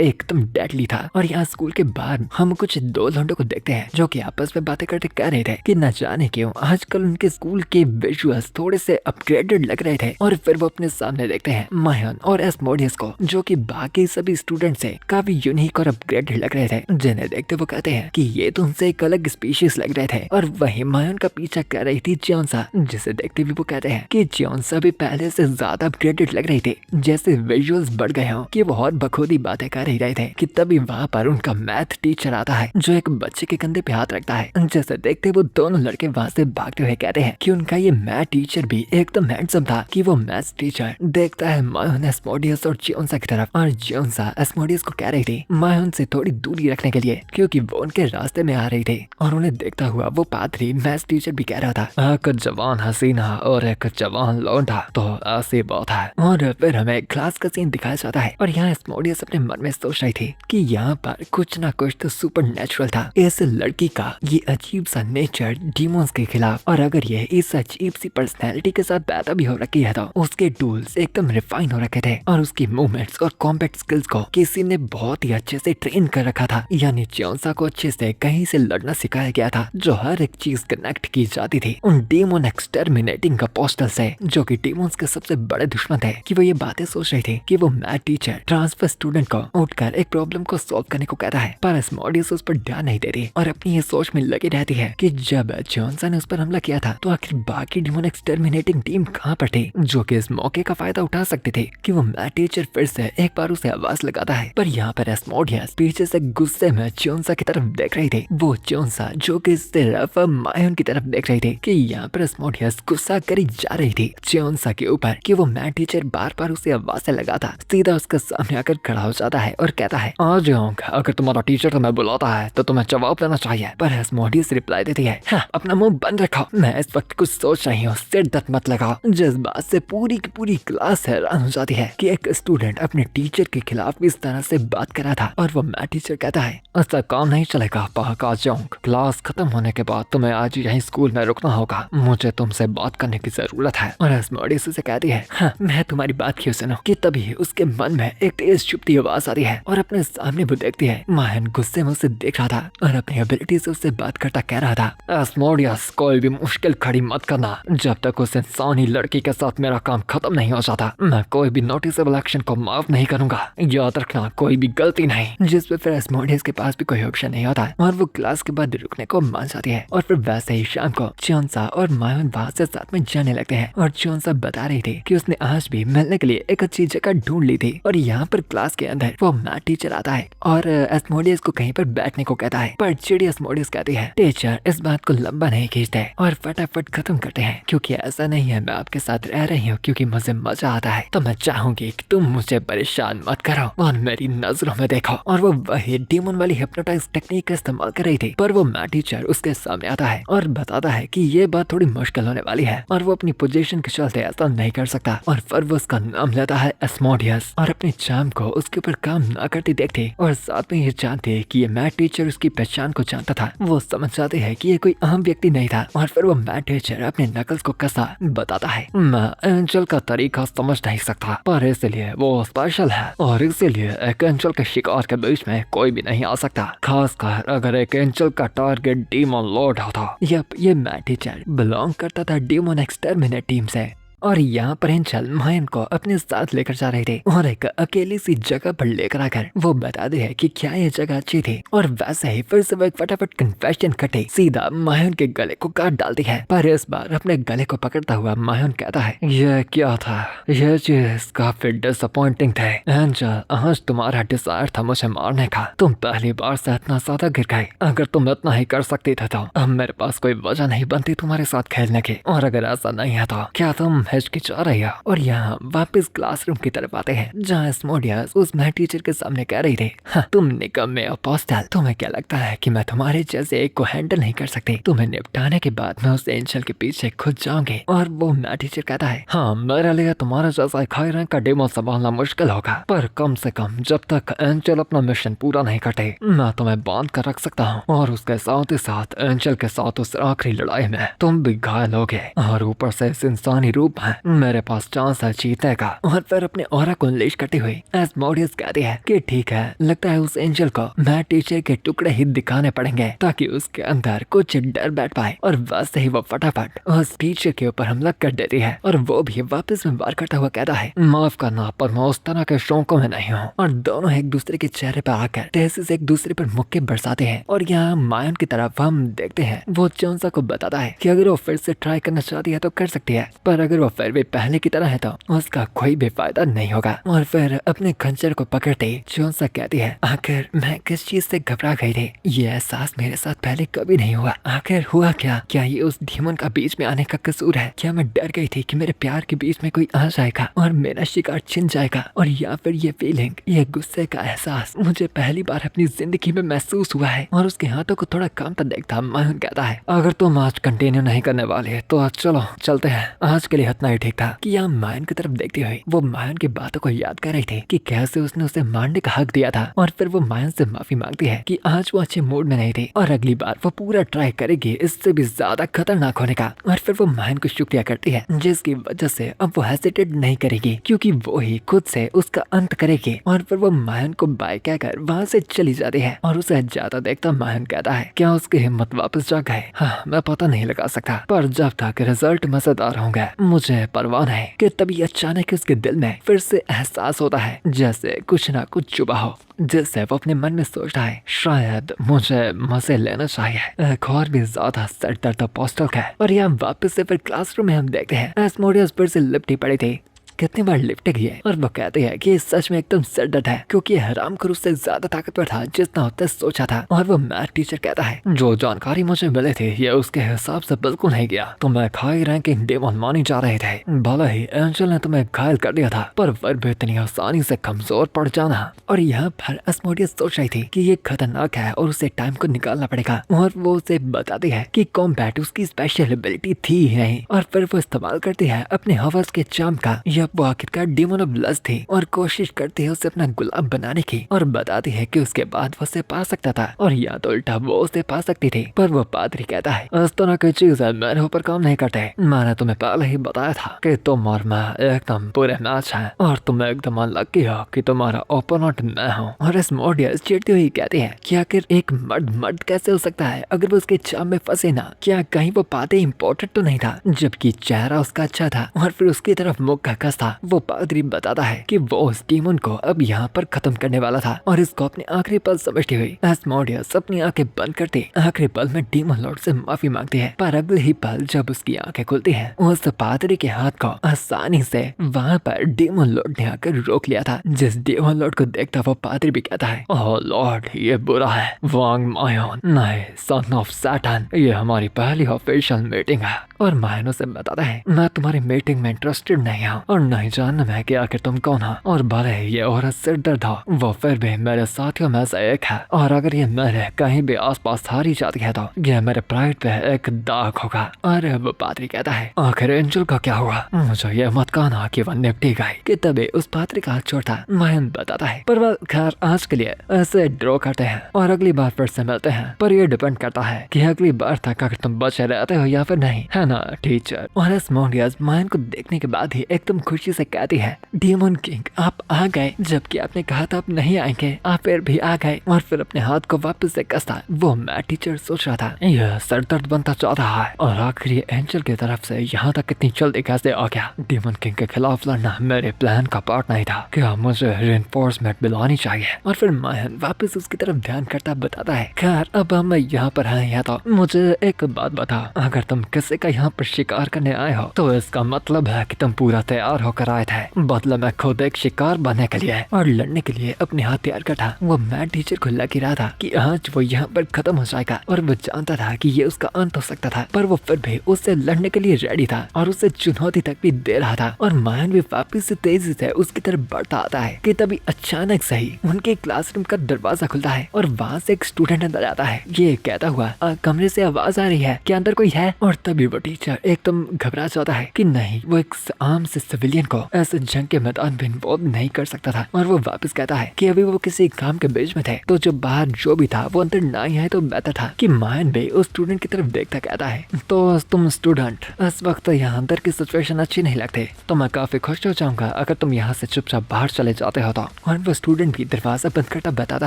A: एकदम डेडली था। और यहाँ स्कूल के बाहर हम कुछ दो लौंडों को देखते हैं जो कि आपस में बातें करते कह रहे थे कि न जाने क्यों आजकल उनके स्कूल के विजुअल्स थोड़े से अपग्रेडेड लग रहे थे। और फिर वो अपने सामने देखते हैं मायन और एस्मोडियस को, जो कि बाकी सभी स्टूडेंट से काफी यूनिक और अपग्रेडेड लग रहे थे। जिन्हें देखते वो कहते हैं कि ये तो उनसे एक अलग स्पीशीज लग रहे थे। और वही मायन का पीछा कर रही थी चौंसा, जिसे देखते भी वो कहते हैं कि चौंसा भी पहले से ज्यादा अपग्रेडेड लग रही थी। जैसे विजुअल्स बढ़ गए हों कि वो और बखूबी बातें कर ही रहे थे कि तभी वहाँ पर उनका मैथ टीचर आता है जो एक बच्चे के कंधे पे हाथ रखता है। जैसे देखते वो दोनों लड़के वहाँ से भागते हुए कहते हैं कि उनका ये मैथ टीचर भी एकदम हैंडसम था। कि वो मैथ टीचर देखता है मायोन, एस्मोडियस और चौंसा की तरफ, और चौंसा एस्मोडियस को कह रही थी मायोन से थोड़ी दूरी रखने के लिए, क्योंकि वो उनके रास्ते में आ रही थी। और उन्हें देखता हुआ वो पादरी मैथ टीचर भी कह रहा था, एक जवान हसीना और एक जवान लौंडा तो ऐसी बात है। और फिर हमें क्लास का सीन दिखाया जाता है, और यहाँ एस्मोडियस अपने मन में सोच रही थी कि यहाँ पर कुछ ना कुछ तो सुपर नेचुरल था। इस लड़की का ये अजीब सा नेचर डीमंस के खिलाफ, और अगर ये इस अजीब सी पर्सनैलिटी के साथ पैदा भी हो रखी है तो उसके टूल्स एकदम रिफाइन हो रखे थे, और उसकी मूवमेंट्स और कॉम्बैट स्किल्स को किसी ने बहुत ही अच्छे से ट्रेन कर रखा था। यानी चौंसा को अच्छे से कहीं से लड़ना सिखाया गया था, जो हर एक चीज कनेक्ट की जाती थी उन डीमन एक्सटर्मिनेटिंग अपोस्टल से, जो कि डीमंस के सबसे बड़े दुश्मन थे। कि वो ये बातें सोच रही थी कि वो मैथ टीचर ट्रांसफर स्टूडेंट को उठकर एक प्रॉब्लम को सॉल्व करने को कहता है, पर एस्मोडियस उस पर ध्यान नहीं देती और अपनी ये सोच में लगी रहती है कि जब चौंसा ने उस पर हमला किया था तो आखिर बाकी डीमन एक्सटर्मिनेटिंग टीम कहाँ पर थी, जो कि इस मौके का फायदा उठा सकती थी। कि वो मैथ टीचर फिर से एक बार उसे आवाज लगाता है, पर यहाँ पर एस्मोडियस पीछे से गुस्से में चौंसा की तरफ देख रही थी। वो चौंसा जो कि सिर्फ मायोन की तरफ देख रही थी कि यहाँ पर एस्मोडियस गुस्सा करी जा रही थी चौंसा के ऊपर। कि वो मैथ टीचर बार बार उसे आवाज लगाता, सीधा उसके सामने आकर खड़ा हो जाता है और कहता है, आज अगर तुम्हारा टीचर तुम्हें बुलाता है तो तुम्हें जवाब देना चाहिए। पर एस्मोडियस रिप्लाई देती है, हाँ, अपना मुंह बंद रखो, मैं इस वक्त कुछ सोच रही हूँ, सिर दर्द मत लगाओ। जिस बात से पूरी की पूरी क्लास हैरान हो जाती है कि एक स्टूडेंट अपने टीचर के खिलाफ इस तरह से बात कर रहा था। और वो मैथ टीचर कहता है, ऐसा काम नहीं चलेगा पाका जोंग, क्लास खत्म होने के बाद तुम्हें आज यहीं स्कूल में रुकना होगा, मुझे तुमसे बात करने की जरूरत है। और एस्मोडियस उसे कहती है, हाँ, मैं तुम्हारी बात क्यों सुनूं। कि तभी उसके मन में एक तेज चुपती आवाज आती है और अपने सामने वो देखती है मायन गुस्से में उसे देख रहा था और अपनी एबिलिटी से उससे बात करता कह रहा था, एस्मोडियस कोई भी मुश्किल खड़ी मत करना, जब तक उस इंसानी लड़की के साथ मेरा काम खत्म नहीं हो जाता मैं कोई भी नोटिसेबल एक्शन को माफ नहीं करूंगा, याद रखना कोई भी गलती नहीं। जिस पे फिर एस्मोडियस के पास भी कोई ऑप्शन नहीं होता और वो क्लास के बाद रुकने को मान जाती है और फिर वैसे ही शाम को चोंसा और मायन वहाँ से साथ में जाने लगते हैं और चोंसा बता रही थी कि उसने आज भी मिलने के लिए एक अच्छी जगह ढूंढ ली थी और यहाँ पर क्लास के अंदर वो मैथ टीचर आता है और एस्मोडियस को कहीं पर बैठने को कहता है, पर चिड़ी एस्मोडियस कहती है टीचर इस बात को लंबा नहीं खींचते और फटाफट खत्म करते हैं, क्योंकि ऐसा नहीं है मैं आपके साथ रह रही हूँ क्योंकि मुझे मजा आता है, तो मैं चाहूंगी कि तुम मुझे परेशान मत करो और मेरी नजरों में देखो। और वो वही डीमन वाली हिप्नोटाइज टेक्निक का इस्तेमाल कर रही थी, पर वो मैथ टीचर उसके सामने आता है और बताता है कि ये बात थोड़ी मुश्किल होने वाली है और वो अपनी पोजीशन के चलते ऐसा नहीं कर सकता और फिर वो उसका नाम लेता है एस्मोडियस और अपनी चाम को उसके ऊपर काम ना करती देखती और साथ में ये जानती कि ये मैथ टीचर उसकी पहचान को जानता था। वो समझ जाती है कि ये कोई आम व्यक्ति नहीं था और फिर वो मैथ टीचर अपने नकल्स को कसा बताता है, मैं एंजल का तरीका समझ नहीं सकता पर इसलिए वो स्पेशल है और इसीलिए एक एंजल के शिकार के बीच में कोई भी नहीं आ सकता, खासकर अगर एक एंजल का टारगेट डीमन लॉर्ड होता। ये मैथ टीचर बिलोंग करता था डीमन एक्सटरमिनेट टीम से और यहाँ पर एंजल मायन को अपने साथ लेकर जा रहे थे और एक अकेली सी जगह पर लेकर आकर वो बताते हैं कि क्या ये जगह अच्छी थी और वैसे ही फिर से वो एक फटाफट कन्फेशन कटे सीधा मायन के गले को काट डालती है, पर इस बार अपने गले को पकड़ता हुआ मायन कहता है, ये क्या था, ये चीज काफी डिसअपॉइंटिंग थे एंजल, आज तुम्हारा डिजायर था मुझे मारने का, तुम पहली बार से इतना ज्यादा गिर गए, अगर तुम इतना ही कर सकती थे तो अब मेरे पास कोई वजह नहीं बनती तुम्हारे साथ खेलने की, और अगर ऐसा नहीं है तो क्या तुम हिचकिचा रही हो। और यहाँ वापस क्लासरूम की तरफ आते हैं जहाँ एस्मोडियस उस मैथ टीचर के सामने कह रही थी, तुम निकम्मे अपोस्टल, तुम्हें क्या लगता है कि मैं तुम्हारे जैसे एक को हैंडल नहीं कर सकती, तुम्हें निपटाने के बाद मैं उस एंजल के पीछे खुद जाऊंगी। और वो मैथ टीचर कहता है, हाँ मेरे लिए तुम्हारा जैसा एक हाई रैंक का डेमो संभालना मुश्किल होगा, पर कम से कम जब तक एंजल अपना मिशन पूरा नहीं करते मैं तुम्हें बांध कर रख सकता हूँ और उसके साथ ही साथ एंजल के साथ उस आखिरी लड़ाई में तुम भी घायल होगे और ऊपर से इस इंसानी रूप में मेरे पास चांस है जीतने का। और फिर अपने ऑरा को अनलीश करते हुए एस्मोडियस कहती है कि ठीक है, लगता है उस एंजल को मैथ टीचर के टुकड़े ही दिखाने पड़ेंगे ताकि उसके अंदर कुछ डर बैठ पाए। और वैसे ही वो फटाफट उस टीचर के ऊपर हमला कर देती है और वो भी वापस में वार करता हुआ कहता है, माफ करना पर मैं उस तरह के शौकों में नहीं हूँ। और दोनों एक दूसरे के चेहरे पर आकर तेजी से एक दूसरे पर मुक्के बरसाते हैं और यहाँ मायन की तरफ हम देखते हैं वो चोंसा को बताता है कि अगर वो फिर से ट्राई करना चाहती है तो कर सकती है, पर अगर वो फिर भी पहले की तरह है तो उसका कोई भी फायदा नहीं होगा। और फिर अपने खंजर को पकड़ते चोंसा कहती है, आखिर मैं किस चीज से घबरा गई थी, ये एहसास मेरे साथ पहले कभी नहीं हुआ, आखिर हुआ क्या, क्या ये उस डीमन का बीच में आने का कसूर है, क्या मैं डर गई थी कि मेरे प्यार के बीच में कोई आ जाएगा और मेरा शिकार छिन जाएगा, और या फिर ये फीलिंग, ये गुस्से का एहसास मुझे पहली बार अपनी जिंदगी में महसूस हुआ है। और उसके हाथों को थोड़ा कांपता देखता मायन कहता है, अगर तुम आज कंटिन्यू नहीं करने वाले तो चलो चलते हैं, आज के लिए इतना ही ठीक था। कि यहाँ मायन की तरफ देखती हुई वो मायन की बातों को याद कर रही थी कि कैसे उसने उसे मारने का हक दिया था और फिर वो मायन से माफी मांगती है कि आज वो अच्छे मूड में नहीं थी और अगली बार वो पूरा ट्राई करेगी इससे भी ज्यादा खतरनाक होने का। और फिर वो मायन को शुक्रिया करती है जिसकी वजह से अब वो हेसिटेट नहीं करेगी क्योंकि वो ही खुद से उसका अंत करेगी। और फिर वो मायन को बाय कहकर वहाँ से चली जाती है और उसे जाता देखता मायन कहता है, क्या उसकी हिम्मत वापस जाग गए, हाँ मैं पता नहीं लगा सकता, पर जब तक रिजल्ट मजेदार होंगे मुझे परवाह नहीं। कि तभी अचानक उसके दिल में फिर से एहसास होता है जैसे कुछ ना कुछ छुपा हो, जिससे वो अपने मन में सोचता है शायद मुझे मजे लेना चाहिए, एक और भी ज्यादा सर दर्द पोस्टल का। और यहाँ वापस से फिर क्लासरूम में हम देखते हैं एस्मोडियस फिर से लिपटी पड़ी थी, कितनी बार लिपट गई है और वो कहते हैं कि सच में एकदम सर दर्द है क्योंकि ये हरामखोर उससे ज्यादा ताकतवर था जितना उसने सोचा था। और वो मैथ टीचर कहता है, जो जानकारी मुझे मिली थी ये उसके हिसाब से बिल्कुल नहीं गया, तुम्हें हाई रैंकिंग डेमन मानी जा रहे थे, भले ही एंजल ने तुम्हें घायल कर दिया था पर फिर भी इतनी आसानी से कमजोर पड़ जाना। और यहाँ पर एस्मोडियस सोच रही थी कि ये खतरनाक है और उसे टाइम को निकालना पड़ेगा और वो उसे बताती है कि कॉम्बैट उसकी स्पेशल एबिलिटी थी ही नहीं। और फिर वो इस्तेमाल करती है अपने हवर्स के चार्म का। अब वो आखिरकार डीमन ऑफ लस्ट थी और कोशिश करती है उसे अपना गुलाम बनाने की और बताती है कि उसके बाद वो उसे पा सकता था और या तो उल्टा वो उसे पा सकती थी। पर वो पादरी कहता है इस तरह की चीजें मेरे ऊपर काम नहीं करते। मैंने तुम्हें पहले ही बताया था कि तुम और मैं एकदम पूरे मैच हैं और तुम एकदम अनलकी हो कि तुम्हारा ओपोनेंट मैं हूँ। और एस्मोडियस चिढ़ती हुई कहती है कि आखिर एक मर्द मर्द कैसे हो सकता है अगर वो उसके चाम में फंसे ना। क्या कहीं वो पादरी इम्पोर्टेंट तो नहीं था जबकि चेहरा उसका अच्छा था और फिर उसकी तरफ मुख का कस था। वो पादरी बताता है कि वो उस डीमन को अब यहाँ पर खत्म करने वाला था और इसको अपने आखिरी पल समझती हुई एस्मोडियस अपनी आंखें बंद करती आखिरी पल में डीमन लॉर्ड से माफी मांगती है। पर अगले ही पल जब उसकी आंखें खुलती हैं उस पादरी के हाथ को आसानी से वहाँ पर डीमन लॉर्ड ने आकर रोक लिया था। जिस डीमन लॉर्ड को देखता वो पादरी भी कहता है ओह लॉर्ड ये बुरा है। वांग मायोन नहीं सन ऑफ सैटन ये हमारी पहली ऑफिशियल मीटिंग है और मायनो से बताता है मैं तुम्हारी मीटिंग में इंटरेस्टेड नहीं हूँ और नहीं जानना मैं कि आखिर तुम कौन हो और भले ये औरत सिर दर्द हो वो फिर भी मेरे साथियों में से एक है और अगर ये मेरे कहीं भी आसपास हारी जाती है तो ये मेरे प्राइड पे एक दाग होगा। और वो पादरी कहता है आखिर एंजल का क्या हुआ। मुझे ये मत कहना कि वो निपटी गई कि तभी उस पादरी का हाथ छोड़ता मायन बताता है पर वह खैर आज के लिए ऐसे ड्रॉ करते हैं और अगली बार फिर से मिलते हैं पर ये डिपेंड करता है कि अगली बार तक अगर तुम बचे रहते हो या फिर नहीं है ना टीचर। और एस्मोडियस मायन को देखने के बाद ही एकदम खुशी से कहती है डीमन किंग आप आ गए जबकि आपने कहा था आप नहीं आएंगे आप फिर भी आ गए। और फिर अपने हाथ को वापस से कसता वो मैं टीचर सोच रहा था यह सर दर्द बनता जा रहा है और आखिर ये एंजल की तरफ से यहाँ तक कितनी जल्दी कैसे आ गया। डीमन किंग के खिलाफ लड़ना मेरे प्लान का पार्ट नहीं था क्या मुझे रिइंफोर्समेंट बुलानी चाहिए। और फिर मायन वापस उसकी तरफ ध्यान करता बताता है खैर अब हम यहाँ पर हैं या तो मुझे एक बात बता अगर तुम किसी का यहाँ पर शिकार करने आए हो तो इसका मतलब है कि तुम पूरा तैयार होकर आए थे। बदला मैं खुद एक शिकार बनने के लिए और लड़ने के लिए अपने हाथ तैयार करता। वो मैड टीचर को लग ही रहा था कि आज वो यहाँ पर खत्म हो जाएगा और वो जानता था कि ये उसका अंत हो सकता था पर वो फिर भी उससे लड़ने के लिए रेडी था और उसे चुनौती तक भी दे रहा था। और मायन भी वापिस से तेजी से उसकी तरफ बढ़ता आता है कि तभी अचानक से ही उनके क्लासरूम का दरवाजा खुलता है और वहाँ से एक स्टूडेंट अंदर आता है ये कहता हुआ कमरे से आवाज आ रही है क्या अंदर कोई है। और तभी वो टीचर एकदम घबरा जाता है कि नहीं वो एक आम से सिविलियन को ऐसे जंग के मैदान में इन्वॉल्व नहीं कर सकता था। और वो वापस कहता है कि अभी वो किसी काम के बीच में थे तो जो बाहर जो भी था वो अंदर ना ही आए तो बेहतर था। कि मायन भी उस स्टूडेंट की तरफ देखता कहता है तो तुम स्टूडेंट इस वक्त यहाँ अंदर की सिचुएशन अच्छी नहीं लगती तो मैं काफी खुश हो जाऊंगा अगर तुम यहाँ से चुपचाप बाहर चले जाते हो तो। और वो स्टूडेंट भी दरवाजा बंद करता बताता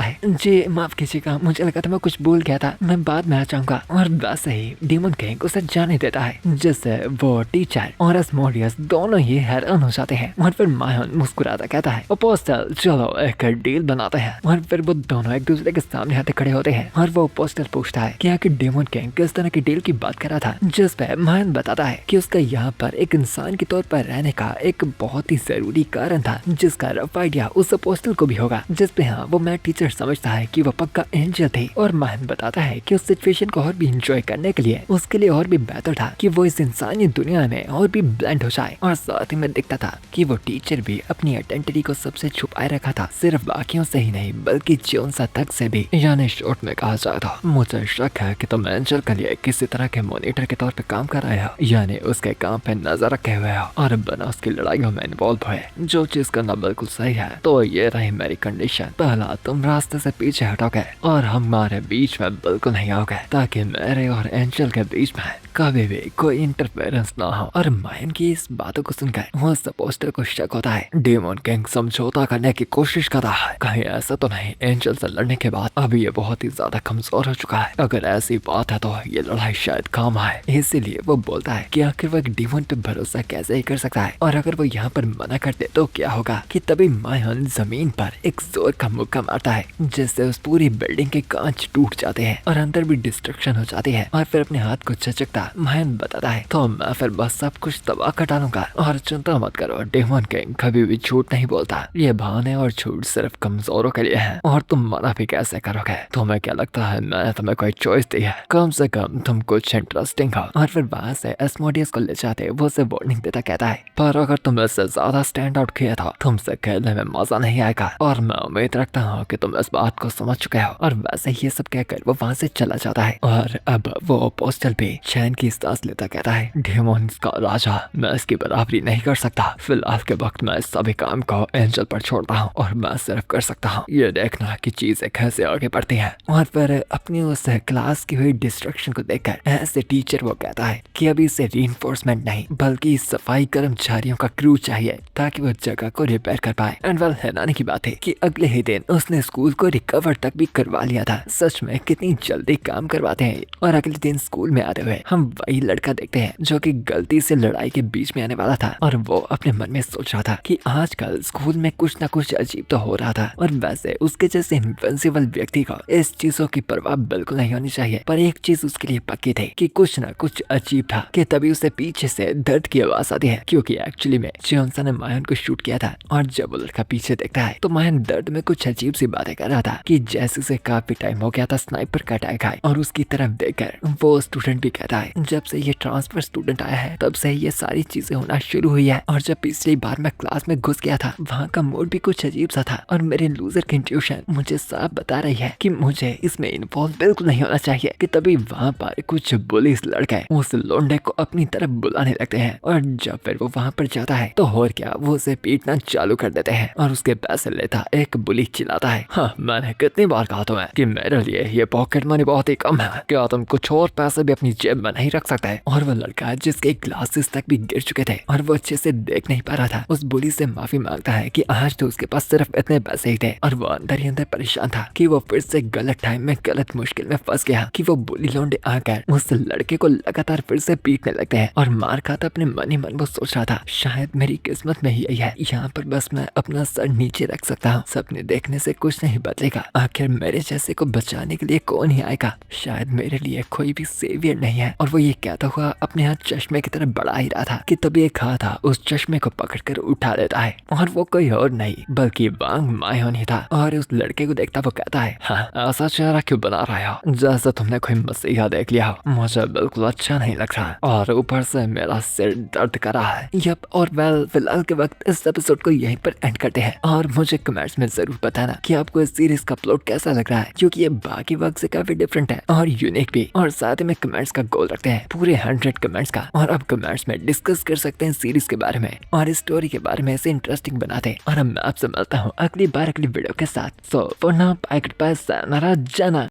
A: है जी माफ कीजिएगा मुझे लगा था मैं कुछ भूल गया था मैं बाद में आ जाऊंगा। और वैसे ही डीमन किंग उसे जाने देता है जिससे वो टीचर और एस्मोडियस दोनों ही हैरान हो जाते हैं। और फिर मायन मुस्कुराता कहता है पोस्टर चलो एक डील बनाते हैं। और फिर वो दोनों एक दूसरे के सामने आते खड़े होते हैं और वो पोस्टर पूछता है कि आखिर डीमन किंग किस तरह की डील की बात कर रहा था। जिस पे मायन बताता है कि उसका यहाँ पर एक इंसान के तौर पर रहने का एक बहुत ही जरूरी कारण था जिसका रफ आइडिया उस पोस्टर को भी होगा। जिस पे हाँ वो मैथ टीचर समझता है कि वो पक्का एंजल थे। और मायन बताता है कि उस सिचुएशन को और भी इंजॉय करने के लिए उसके लिए और भी बेहतर था कि वो इस इंसानी दुनिया में और भी ब्लेंड हो जाए। और साथ ही में दिखता था कि वो टीचर भी अपनी आइडेंटिटी को सबसे छुपाए रखा था सिर्फ बाकियों से ही नहीं बल्कि जोनसा तक से भी। यानी शॉर्ट में कहा जाए तो मुझे शक है कि तुम एंजल के लिए किसी तरह के मॉनिटर के तौर पे काम कर रहे हो यानी उसके काम पे नजर रखे हुए हो और बिना उसकी लड़ाइयों में इन्वॉल्व हुए जो चीज करना बिल्कुल सही है। तो ये रही मेरी कंडीशन पहला तुम रास्ते से पीछे हटोगे और हमारे बीच में बिल्कुल नहीं आओगे ताकि मेरे और एंजल के बीच में कभी भी कोई इंटरफेरेंस ना हो। और मायन की इस बातों को सुनकर उस पोस्टर को शक होता है डीमन किंग समझौता करने की कोशिश कर रहा है कहीं ऐसा तो नहीं एंजल से लड़ने के बाद अभी ये बहुत ही ज्यादा कमजोर हो चुका है अगर ऐसी बात है तो ये लड़ाई शायद काम आए। इसीलिए वो बोलता है कि आखिर वो एक डीमन पे भरोसा कैसे ही कर सकता है और अगर वो यहाँ पर मना कर दे तो क्या होगा। कि तभी मायन जमीन पर एक जोर का मुक्का मारता है जिससे उस पूरी बिल्डिंग के कांच टूट जाते हैं और अंदर भी डिस्ट्रक्शन हो जाती है। और फिर अपने हाथ को झचकता मायन बताता है तो मैं फिर बस सब कुछ तबाह कर डालूंगा और चिंता मत करो डीमन किंग कभी भी झूठ नहीं बोलता ये बहाने और झूठ सिर्फ कमजोरों के लिए है और तुम मना भी कैसे करोगे। तुम्हें क्या लगता है मैं तुम्हें कोई चॉइस दी है कम से कम तुम कुछ इंटरेस्टिंग हो। और फिर वहाँ से एस्मोडियस को ले जाते वो उसे वार्निंग देता कहता है पर अगर तुम इससे ज्यादा स्टैंड आउट किया था तुमसे खेलने में मजा नहीं आएगा और मैं उम्मीद रखता हूँ कि तुम इस बात को समझ चुके हो। और वैसे ये सब कहकर वो वहाँ से चला जाता है और अब वो पोस्टल भी चैन की सांस लेता कहता है, डेमोन्स का राजा, मैं इसकी बराबरी नहीं कर सकता। फिलहाल के वक्त मैं सभी काम को एंजल पर छोड़ता हूँ और मैं सिर्फ कर सकता हूँ ये देखना कि चीजें कैसे आगे बढ़ती हैं। और फिर अपनी उस क्लास की हुई डिस्ट्रक्शन को देखकर ऐसे टीचर वो कहता है कि अभी इसे रीइंफोर्समेंट नहीं बल्कि सफाई कर्मचारियों का क्रू चाहिए ताकि वो जगह को रिपेयर कर पाए। एंड वेल, हैरानी की बात है कि अगले ही दिन उसने स्कूल को रिकवर तक भी करवा लिया था। सच में कितनी जल्दी काम करवाते हैं। और अगले दिन स्कूल में आते हुए हम वही लड़का देखते हैं जो कि गलती से लड़ाई के बीच में आने वाला था और वो अपने मन में सोच रहा था कि आजकल स्कूल में कुछ ना कुछ अजीब तो हो रहा था। और वैसे उसके जैसे इनविंसिबल व्यक्ति को इस चीजों की परवाह बिल्कुल नहीं होनी चाहिए। पर एक चीज उसके लिए पक्की थी कि कुछ ना कुछ अजीब था कि तभी उसे पीछे से दर्द की आवाज आती है, क्योंकि एक्चुअली में जियोंसा ने मायन को शूट किया था। और जब वो लड़का पीछे देखता है तो मायन दर्द में कुछ अजीब सी बातें कर रहा था कि जैसे से काफी टाइम हो गया था स्नाइपर का अटैक आए। और उसकी तरफ देखकर वो स्टूडेंट भी कहता है, जब से ये ट्रांसफर स्टूडेंट आया है तब से ये सारी चीजें होना शुरू हुई है। और जब पिछली बार मैं क्लास में घुस गया था वहाँ का मूड भी कुछ अजीब सा था और मेरे लूजर की इंट्यूशन मुझे साफ बता रही है कि मुझे इसमें इन्वॉल्व बिल्कुल नहीं होना चाहिए। कि तभी वहाँ पर कुछ पुलिस लड़के उस लोंडे को अपनी तरफ बुलाने लगते हैं। और जब फिर वो वहाँ पर जाता है तो और क्या, वो उसे पीटना चालू कर देते हैं और उसके पैसे लेता एक पुलिस चिल्लाता है, हाँ मैंने कितनी बार कहा तुम्हें कि मेरे लिए ये पॉकेट मनी बहुत ही कम है, क्या तुम कुछ और पैसे भी अपनी जेब में नहीं रख सकते। और वो लड़का जिसके ग्लासेस तक भी गिर चुके थे और वो अच्छे से देख नहीं पा रहा था, उस बुली से माफी मांगता है कि आज तो उसके पास सिर्फ इतने पैसे ही थे। और वो अंदर ही अंदर परेशान था कि वो फिर से गलत टाइम में गलत मुश्किल में फंस गया कि वो बुली लौंडे आकर उस लड़के को लगातार फिर से पीटने लगते हैं। और मार खाता अपने मन ही मन वो सोच रहा था, शायद मेरी किस्मत में ही यही है, यहाँ पर बस मैं अपना सर नीचे रख सकता हूँ, सपने देखने से कुछ नहीं बदलेगा, आखिर मेरे जैसे को बचाने के लिए कौन ही आएगा, शायद मेरे लिए कोई भी सेवियर नहीं है। और वो ये कहता हुआ अपने हाथ चश्मे की तरफ बढ़ा ही रहा था कि तभी एक हाथ था उस चश्मे को पकड़कर उठा लेता है और वो कोई और नहीं बल्कि वांग मायोन ही था। और उस लड़के को देखता वो कहता है, हाँ ऐसा चेहरा क्यों बना रहा हो जैसे तुमने कोई मसीहा देख लिया हो, मुझे बिल्कुल अच्छा नहीं लग रहा और ऊपर से मेरा सिर दर्द कर रहा है। यप, और वेल फिलहाल के वक्त इस एपिसोड को यहीं पर एंड करते हैं। और मुझे कमेंट्स में जरूर बताना कि आपको इस सीरीज का प्लॉट कैसा लग रहा है, क्योंकि ये बाकी वक्त से काफी डिफरेंट है और यूनिक भी। और साथ में कमेंट्स का गोल रखते हैं पूरे 100 कमेंट्स का, और अब कमेंट्स में डिस्कस कर सकते हैं सीरीज के बारे में और स्टोरी के बारे में ऐसे इंटरेस्टिंग बनाते हैं। और अब मैं आपसे मिलता हूँ अगली बार अगली वीडियो के साथ। So for now bye, goodbye, sayonara, जाना।